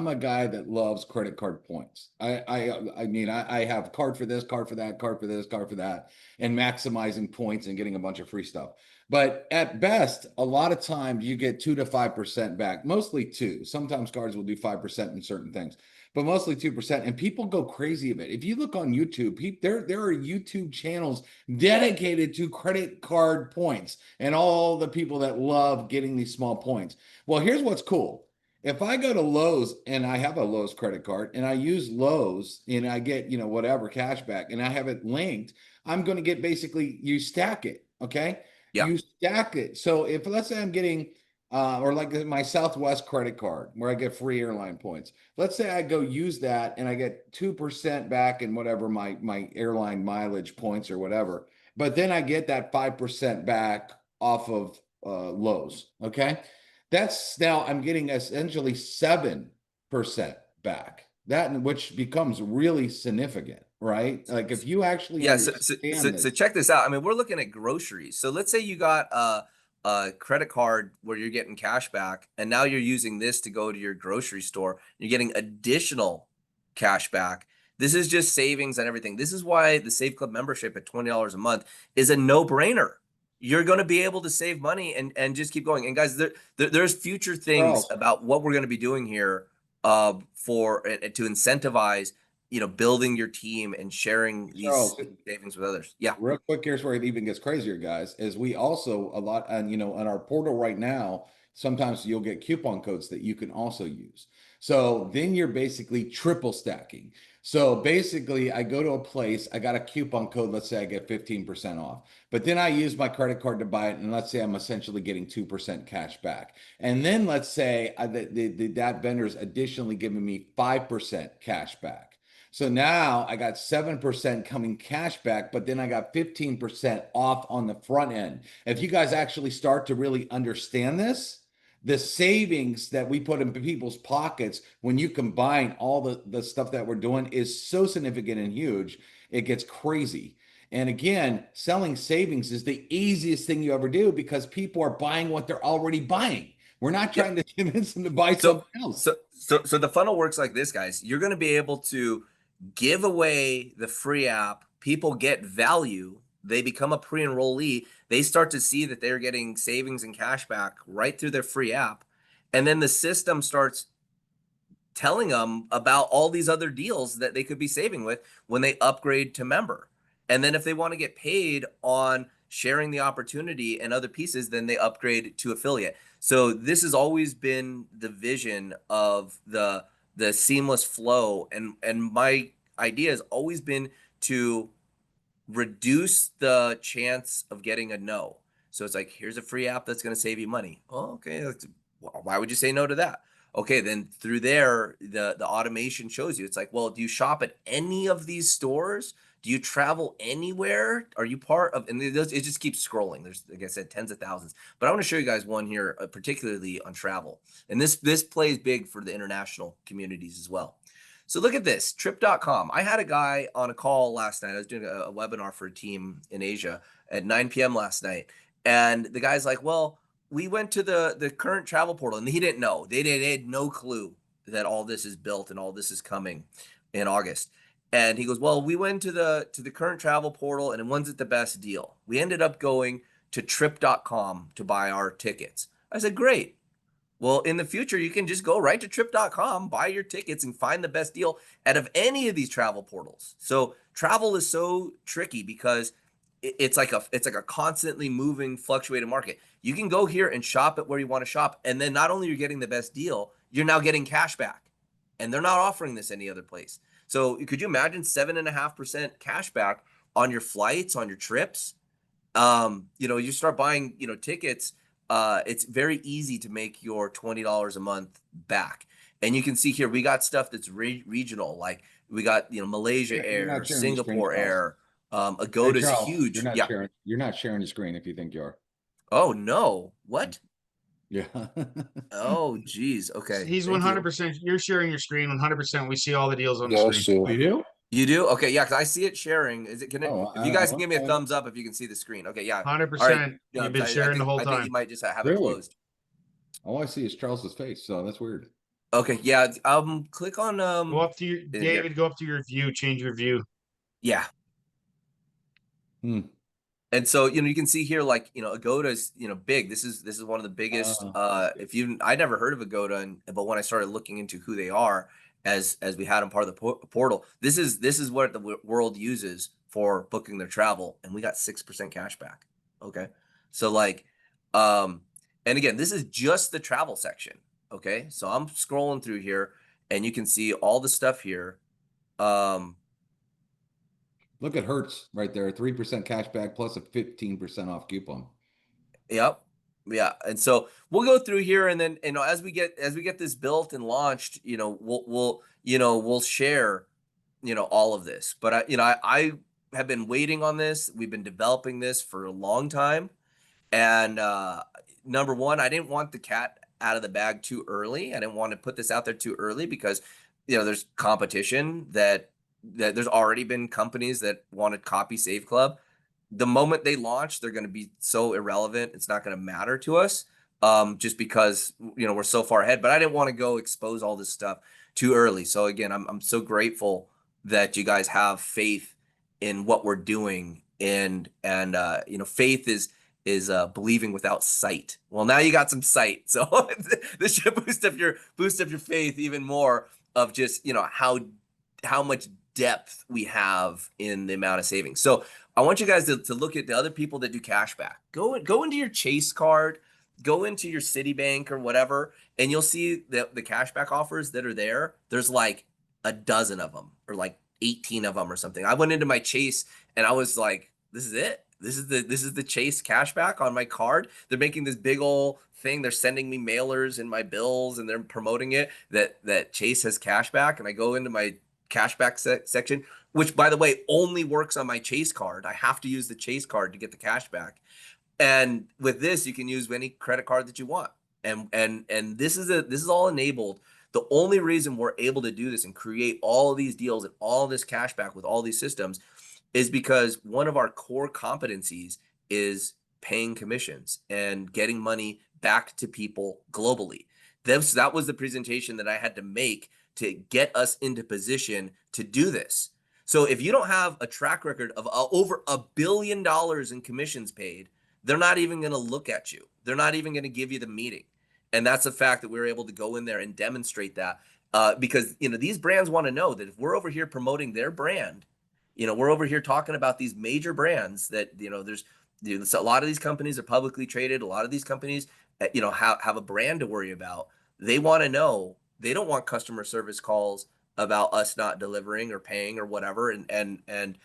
a guy that loves credit card points. I mean, I have card for this, card for that, card for this, card for that, and maximizing points and getting a bunch of free stuff. But at best, a lot of times you get 2 to 5% back, mostly 2. Sometimes cards will do 5% in certain things, but mostly 2%. And people go crazy of it. If you look on YouTube, there are YouTube channels dedicated to credit card points and all the people that love getting these small points. Well, here's what's cool. If I go to Lowe's and I have a Lowe's credit card and I use Lowe's and I get, whatever cash back and I have it linked, I'm going to get basically, you stack it. Okay. Yeah. You stack it. So if let's say I'm getting, or like my Southwest credit card where I get free airline points. Let's say I go use that and I get 2% back in whatever my airline mileage points or whatever. But then I get that 5% back off of Lowe's. Okay. That's now I'm getting essentially 7% back. That which becomes really significant, right? Like if you actually so check this out. I mean, we're looking at groceries. So let's say you got a credit card where you're getting cash back, and now you're using this to go to your grocery store. You're getting additional cash back. This is just savings and everything. This is why the Save Club membership at $20 a month is a no-brainer. You're going to be able to save money and just keep going. And guys, there's future things about what we're going to be doing here to incentivize, building your team and sharing these savings with others. Yeah. Real quick, here's where it even gets crazier, guys, is we also a lot, and on our portal right now, sometimes you'll get coupon codes that you can also use. So then you're basically triple stacking. So basically I go to a place, I got a coupon code, let's say I get 15% off, but then I use my credit card to buy it. And let's say I'm essentially getting 2% cash back. And then let's say that vendor's additionally giving me 5% cash back. So now I got 7% coming cash back, but then I got 15% off on the front end. If you guys actually start to really understand this, the savings that we put in people's pockets when you combine all the stuff that we're doing is so significant and huge, it gets crazy. And again, selling savings is the easiest thing you ever do because people are buying what they're already buying. We're not trying to convince them to buy something else. So the funnel works like this, guys. You're going to be able to give away the free app. People get value. They become a pre-enrollee. They start to see that they're getting savings and cash back right through their free app. And then the system starts telling them about all these other deals that they could be saving with when they upgrade to member. And then if they want to get paid on sharing the opportunity and other pieces, then they upgrade to affiliate. So this has always been the vision of the seamless flow. And my idea has always been to reduce the chance of getting a no. So it's like, here's a free app that's going to save you money. Oh, okay. Why would you say no to that? Okay, then through there, the automation shows you. It's like, well, do you shop at any of these stores? Do you travel anywhere? Are you part of? And it just keeps scrolling. There's, like I said, tens of thousands. But I want to show you guys one here, particularly on travel. And this plays big for the international communities as well. So look at this, trip.com. I had a guy on a call last night. I was doing a webinar for a team in Asia at 9 p.m. last night. And the guy's like, well, we went to the current travel portal, and he didn't know. They had no clue that all this is built and all this is coming in August. And he goes, well, we went to the current travel portal, and when's it the best deal? We ended up going to trip.com to buy our tickets. I said, great. Well, in the future, you can just go right to trip.com, buy your tickets, and find the best deal out of any of these travel portals. So travel is so tricky because it's like a constantly moving, fluctuating market. You can go here and shop at where you want to shop, and then not only you're getting the best deal, you're now getting cash back, and they're not offering this any other place. So could you imagine 7.5% cash back on your flights, on your trips? You start buying, tickets. It's very easy to make your $20 a month back. And you can see here, we got stuff that's regional. Like we got, Malaysia You're Air, not sharing the screen, Singapore Charles. Air, Hey, Agoda's Charles, huge. Yeah. You're not sharing the screen if you think you are. Oh no. What? Yeah. Oh, geez. Okay. He's Thank you. 100%. You're sharing your screen 100%. We see all the deals on the Yes, screen. sir. You do? You do? Okay. Yeah. Cause I see it sharing. Is it, can it, Oh, if you guys can give me a thumbs up, if you can see the screen. Okay. Yeah. All right. 100%. Yeah, You've been I sharing the think, whole I think time. you might just have it Really? closed. All I see is Charles's face, so that's weird. Okay. Yeah. Click on, Go up to your in David. here. Go up to your view. Change your view. Yeah. Hmm. And so, you can see here, like, Agoda is, big. This is one of the biggest, I never heard of Agoda, but when I started looking into who they are as we had them part of the portal, this is what the world uses for booking their travel. And we got 6% cash back. Okay. So like, and again, this is just the travel section. Okay. So I'm scrolling through here and you can see all the stuff here. Look at Hertz right there, 3% cash back plus a 15% off coupon. Yep. Yeah. And so we'll go through here and then, as we get this built and launched, we'll share, all of this. But I have been waiting on this. We've been developing this for a long time. And number one, I didn't want the cat out of the bag too early. I didn't want to put this out there too early because, there's competition that there's already been companies that want to copy Save Club. The moment they launch, they're going to be so irrelevant. It's not going to matter to us, just because, we're so far ahead. But I didn't want to go expose all this stuff too early. So again, I'm so grateful that you guys have faith in what we're doing. And faith is believing without sight. Well, now you got some sight. So this should boost up your faith even more of just, how much depth we have in the amount of savings. So I want you guys to look at the other people that do cash back. Go into your Chase card, go into your Citibank or whatever, and you'll see the cashback offers that are there. There's like a dozen of them or like 18 of them or something. I went into my Chase and I was like, this is it. This is the Chase cashback on my card. They're making this big old thing. They're sending me mailers and my bills and they're promoting it that Chase has cashback. And I go into my cashback section, which by the way, only works on my Chase card. I have to use the Chase card to get the cashback. And with this, you can use any credit card that you want. And this is all enabled. The only reason we're able to do this and create all of these deals and all this cashback with all these systems is because one of our core competencies is paying commissions and getting money back to people globally. That was the presentation that I had to make to get us into position to do this. So if you don't have a track record of over $1 billion in commissions paid, they're not even going to look at you. They're not even going to give you the meeting. And that's a fact that we're able to go in there and demonstrate that because, these brands want to know that if we're over here promoting their brand, we're over here talking about these major brands that, there's a lot of these companies are publicly traded. A lot of these companies, have a brand to worry about. They want to know. They don't want customer service calls about us not delivering or paying or whatever. And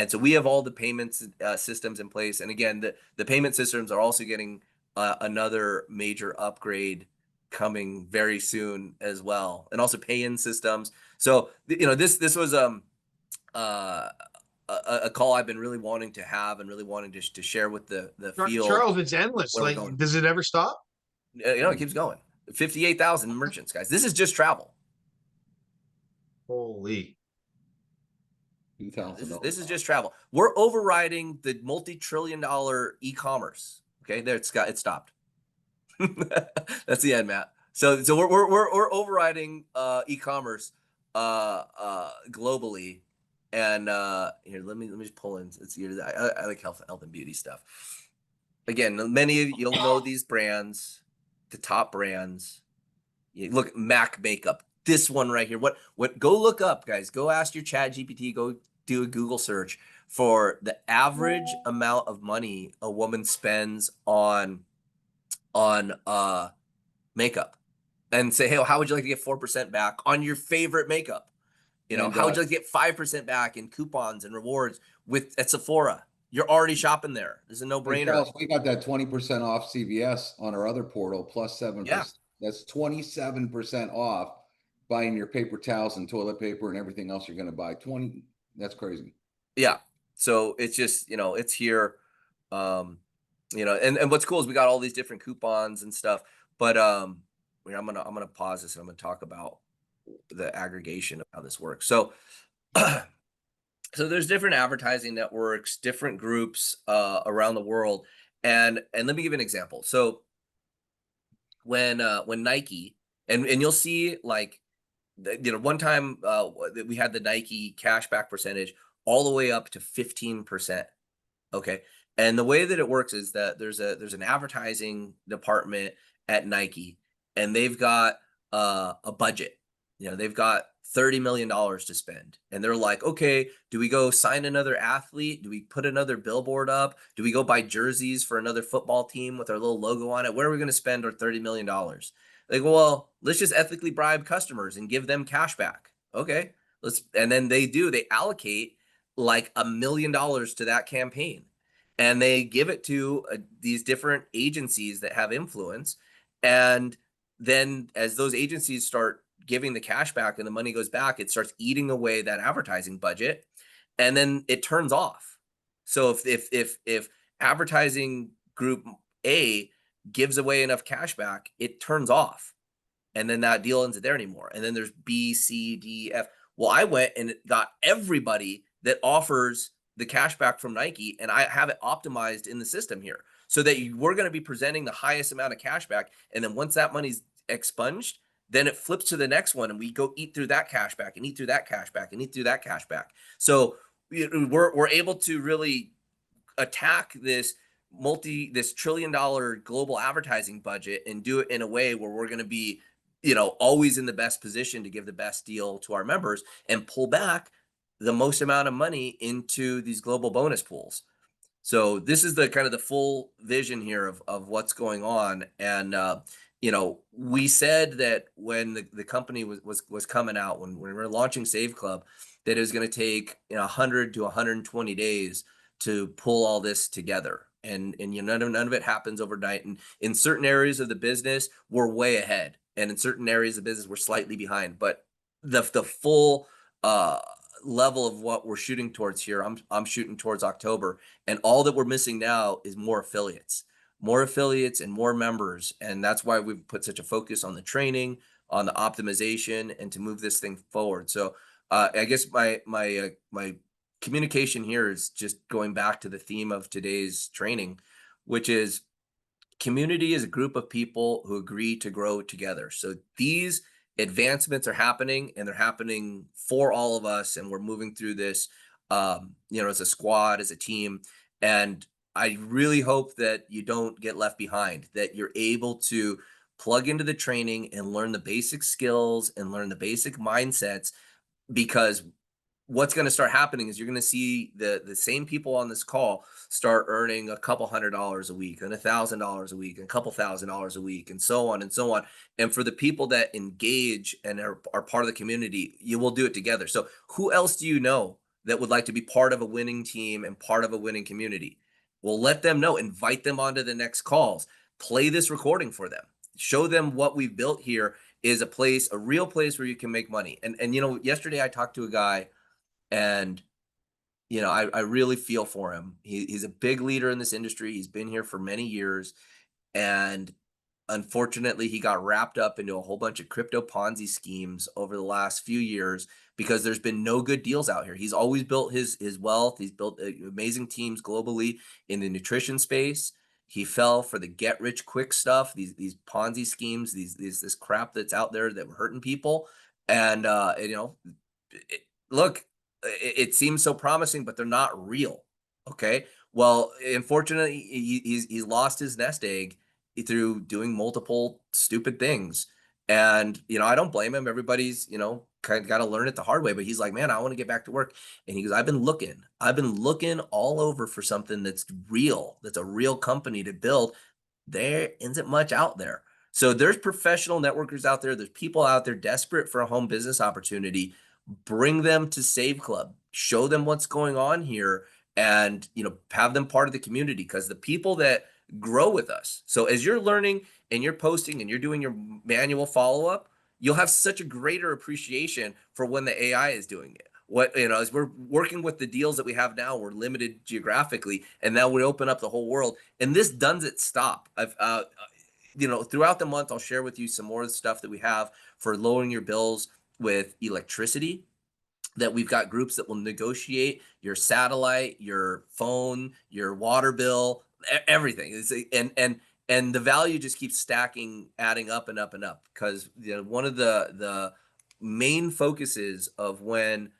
so we have all the payments systems in place. And again, the payment systems are also getting another major upgrade coming very soon as well. And also pay-in systems. So, this was a call I've been really wanting to have and really wanting to share with the field. Charles, it's endless. where we're Like, going. does it ever stop? It keeps going. 58,000 merchants, guys. This is just travel. Holy. This is just travel. We're overriding the multi-trillion-dollar e-commerce. Okay, there it stopped. That's the end, Matt. So we're overriding e-commerce globally, and here let me just pull in. It's I like health and beauty stuff. Again, many of you'll know these brands, the top brands. You look, Mac makeup. This one right here. What? Go look up, guys. Go ask your Chat GPT. Go do a Google search for the average amount of money a woman spends on makeup, and say, hey, how would you like to get 4% back on your favorite makeup? And How would you like to get 5% back in coupons and rewards at Sephora? You're already shopping there. This is a hey, no-brainer. Charles, we got that 20% off CVS on our other portal, plus 7%. Yeah. That's 27% off buying your paper towels and toilet paper and everything else you're going to buy. 20, that's crazy. Yeah. So it's just, it's here. And what's cool is we got all these different coupons and stuff. But I'm gonna pause this and I'm gonna talk about the aggregation of how this works. So so there's different advertising networks, different groups around the world. And let me give you an example. So when Nike, and you'll see like one time we had the Nike cashback percentage all the way up to 15%. Okay. And the way that it works is that there's an advertising department at Nike, and they've got a budget. They've got $30 million to spend. And they're like, okay, do we go sign another athlete? Do we put another billboard up? Do we go buy jerseys for another football team with our little logo on it? Where are we going to spend our $30 million? Like, well, let's just ethically bribe customers and give them cash back. Okay. And then they allocate like $1 million to that campaign. And they give it to these different agencies that have influence. And then as those agencies start giving the cash back and the money goes back, it starts eating away that advertising budget, and then it turns off. So if advertising group A gives away enough cash back, it turns off, and then that deal isn't there anymore. And then there's B, C, D, F. Well, I went and got everybody that offers the cash back from Nike, and I have it optimized in the system here so that we're going to be presenting the highest amount of cash back. And then once that money's expunged, then it flips to the next one, and we go eat through that cash back and eat through that cash back and eat through that cash back. So we're able to really attack this $1 trillion global advertising budget and do it in a way where we're going to be, always in the best position to give the best deal to our members and pull back the most amount of money into these global bonus pools. So this is the kind of the full vision here of what's going on. And, we said that when the company was coming out, when we were launching Save Club, that it was going to take 100 to 120 days to pull all this together. And none of it happens overnight. And in certain areas of the business, we're way ahead. And in certain areas of business, we're slightly behind. But the full level of what we're shooting towards here, I'm shooting towards October. And all that we're missing now is more affiliates and more members. And that's why we've put such a focus on the training, on the optimization, and to move this thing forward. So I guess my communication here is just going back to the theme of today's training, which is community is a group of people who agree to grow together. So these advancements are happening, and they're happening for all of us. And we're moving through this, as a squad, as a team. And I really hope that you don't get left behind, that you're able to plug into the training and learn the basic skills and learn the basic mindsets, because what's going to start happening is you're going to see the same people on this call start earning a couple $100 a week and $1,000 a week and a couple $1,000 a week, and so on and so on. And for the people that engage and are part of the community, you will do it together. So who else do you know that would like to be part of a winning team and part of a winning community? Well, let them know, invite them onto the next calls, play this recording for them, show them what we've built here is a real place where you can make money. And yesterday I talked to a guy, and I really feel for him. He's a big leader in this industry. He's been here for many years, and unfortunately he got wrapped up into a whole bunch of crypto Ponzi schemes over the last few years because there's been no good deals out here. He's always built his wealth. He's built amazing teams globally in the nutrition space. He fell for the get rich quick stuff, these Ponzi schemes, this crap that's out there that were hurting people. And you know, look, it seems so promising, but they're not real. Okay. Well, unfortunately, he's lost his nest egg through doing multiple stupid things. And, you know, I don't blame him. Everybody's, you know, kind of got to learn it the hard way. But he's like, man, I want to get back to work. And he goes, I've been looking all over for something that's real, that's a real company to build. There isn't much out there. So there's professional networkers out there. There's people out there desperate for a home business opportunity. Bring them to Save Club. Show them what's going on here, and you know, have them part of the community, because the people that grow with us. So as you're learning and you're posting and you're doing your manual follow-up, you'll have such a greater appreciation for when the AI is doing it. What, you know, as we're working with the deals that we have now, we're limited geographically, and now we open up the whole world. And this doesn't stop. I've you know, throughout the month, I'll share with you some more of the stuff that we have for lowering your bills with electricity, that we've got groups that will negotiate your satellite, your phone, your water bill, everything. And the value just keeps stacking, adding up and up and up. Because you know, one of the main focuses of when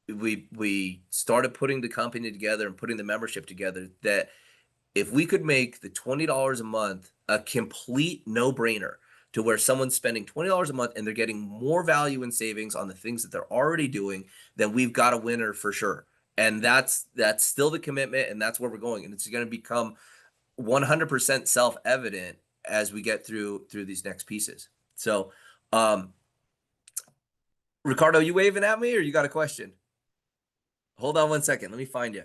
we started putting the company together and putting the membership together, that if we could make the $20 a month a complete no-brainer, to where someone's spending $20 a month and they're getting more value in savings on the things that they're already doing, then we've got a winner for sure. And that's still the commitment, and that's where we're going. And it's going to become 100% self-evident as we get through these next pieces. So, Ricardo, you waving at me, or you got a question? Hold on one second. Let me find you.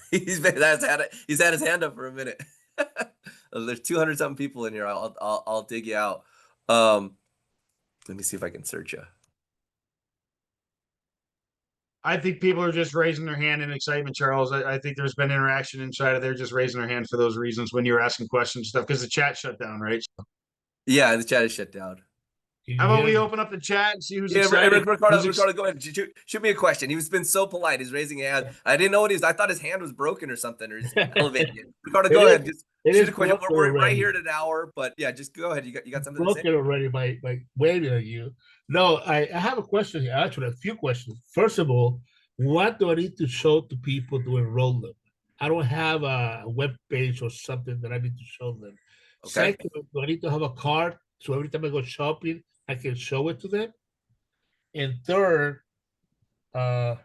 He's had his hand up for a minute. There's 200 something people in here. I'll dig you out. Let me see if I can search you. I think people are just raising their hand in excitement, Charles. I think there's been interaction inside of there, just raising their hand for those reasons when you're asking questions and stuff, because the chat shut down, right? Yeah, the chat is shut down. How about we open up the chat and see who's Yeah, excited? Ricardo, go ahead. Shoot me a question. He's been so polite. He's raising a hand. I didn't know what he was. I thought his hand was broken or something, or he's elevating it. Ricardo, go ahead. Just shoot a question. We're right here at an hour, but yeah, just go ahead. You got something to say? Broken already by waving at you. No, I have a question here. Actually, a few questions. First of all, what do I need to show to people to enroll them? I don't have a web page or something that I need to show them. Okay. Second, do I need to have a card so every time I go shopping, I can show it to them? And third, yeah,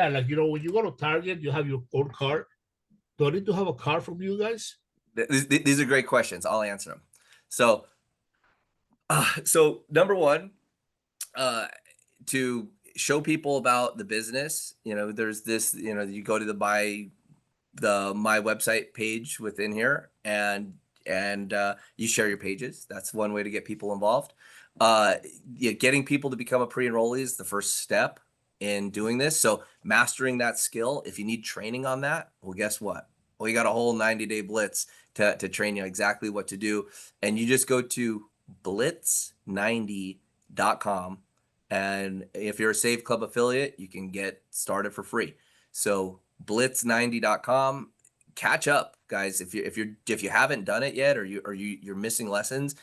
like, you know, when you go to Target, you have your own card. Do I need to have a card from you guys? These are great questions. I'll answer them. So, so number one, to show people about the business, you know, there's this, you know, you go to my website page within here, and you share your pages. That's one way to get people involved. Yeah, getting people to become a pre-enrollee is the first step in doing this. So mastering that skill. If you need training on that, well, guess what? Well, you got a whole 90-day blitz to train you exactly what to do. And you just go to blitz90.com. And if you're a Save Club affiliate, you can get started for free. So blitz90.com. Catch up, guys. If you haven't done it yet, or you're missing lessons,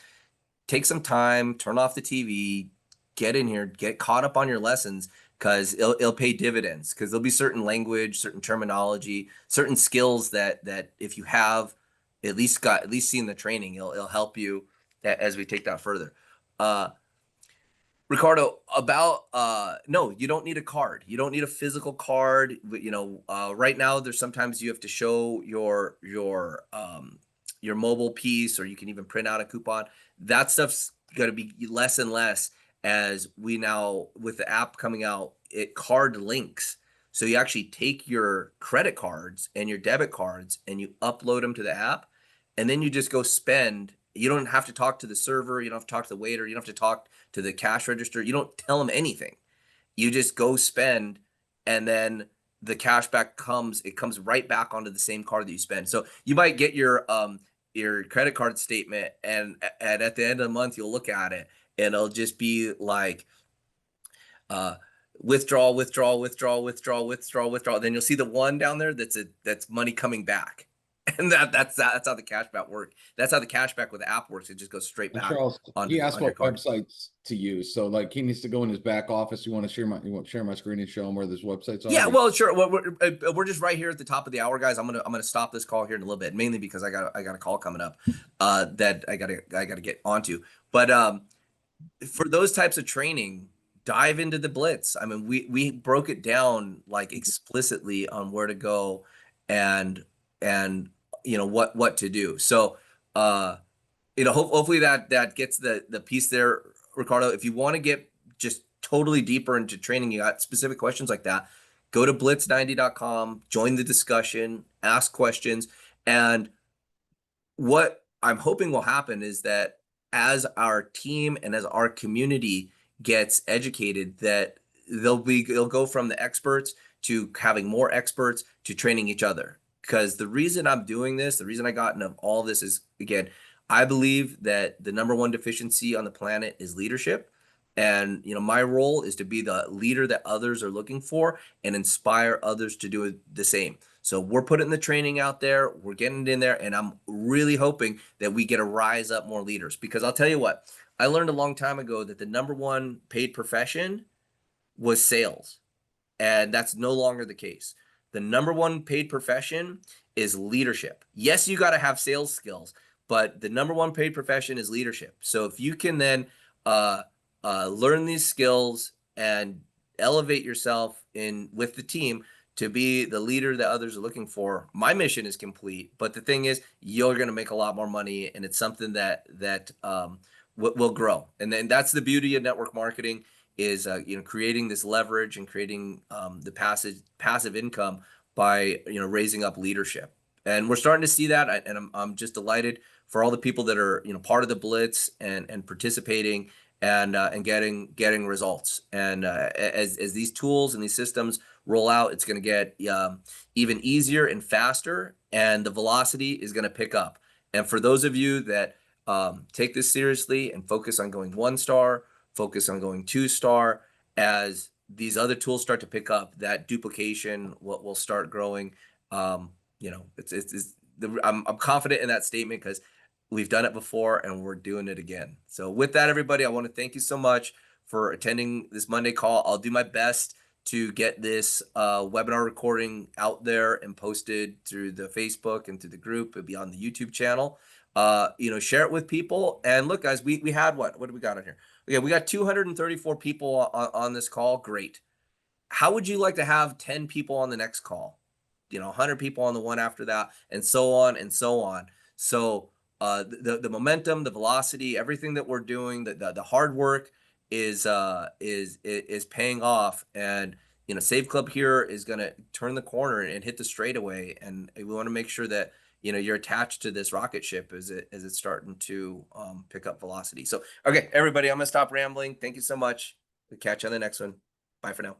take some time, turn off the TV, get in here, get caught up on your lessons, because it'll pay dividends. Because there'll be certain language, certain terminology, certain skills that if you have at least seen the training, it'll help you as we take that further. Ricardo, about no, you don't need a card. You don't need a physical card. You know, right now there's sometimes you have to show your mobile piece, or you can even print out a coupon. That stuff's going to be less and less as we now, with the app coming out, it card links. So you actually take your credit cards and your debit cards and you upload them to the app, and then you just go spend. You don't have to talk to the server. You don't have to talk to the waiter. You don't have to talk to the cash register. You don't tell them anything. You just go spend, and then the cash back comes. It comes right back onto the same card that you spend. So you might get your credit card statement, and at the end of the month, you'll look at it, and it'll just be like withdrawal, withdrawal, withdrawal, withdrawal, withdrawal, withdrawal. Then you'll see the one down there that's money coming back. And that's how the cashback work. That's how the cashback with the app works. It just goes straight And back Charles, onto, he asked on your what card. websites to use. So like he needs to go in his back office. You want to share my screen and show him where those websites are? Yeah, well, sure. Well, we're just right here at the top of the hour, guys. I'm gonna stop this call here in a little bit, mainly because I got a call coming up that I gotta get onto. But for those types of training, dive into the blitz. I mean, we broke it down like explicitly on where to go and what to do. So hopefully that gets the piece there, Ricardo. If you want to get just totally deeper into training, you got specific questions like that, go to blitz90.com, join the discussion, ask questions. And what I'm hoping will happen is that as our team and as our community gets educated, that they'll go from the experts to having more experts to training each other. Because the reason I'm doing this, the reason I got into all this is, again, I believe that the number one deficiency on the planet is leadership. And, my role is to be the leader that others are looking for and inspire others to do the same. So we're putting the training out there, we're getting it in there, and I'm really hoping that we get to rise up more leaders. Because I'll tell you what, I learned a long time ago that the number one paid profession was sales. And that's no longer the case. The number one paid profession is leadership. Yes, you got to have sales skills, but the number one paid profession is leadership. So if you can then learn these skills and elevate yourself with the team to be the leader that others are looking for, my mission is complete. But the thing is, you're going to make a lot more money, and it's something that will grow. And then that's the beauty of network marketing is creating this leverage and creating the passive income by raising up leadership. And we're starting to see that, and I'm just delighted for all the people that are part of the Blitz and participating and getting results. And as these tools and these systems roll out, it's going to get even easier and faster, and the velocity is going to pick up. And for those of you that take this seriously and focus on going 1-star, focus on going 2-star, as these other tools start to pick up, that duplication will start growing. I'm confident in that statement because we've done it before and we're doing it again. So with that, everybody, I want to thank you so much for attending this Monday call. I'll do my best to get this webinar recording out there and posted through the Facebook and through the group. It'll be on the YouTube channel. Share it with people. And look, guys, we had what do we got on here? Yeah, we got 234 people on this call. Great. How would you like to have 10 people on the next call? 100 people on the one after that, and so on and so on. So the momentum, the velocity, everything that we're doing, the hard work is paying off. And Save Club here is going to turn the corner and hit the straightaway. And we want to make sure that you're attached to this rocket ship as it's starting to pick up velocity. So, okay, everybody, I'm going to stop rambling. Thank you so much. We'll catch you on the next one. Bye for now.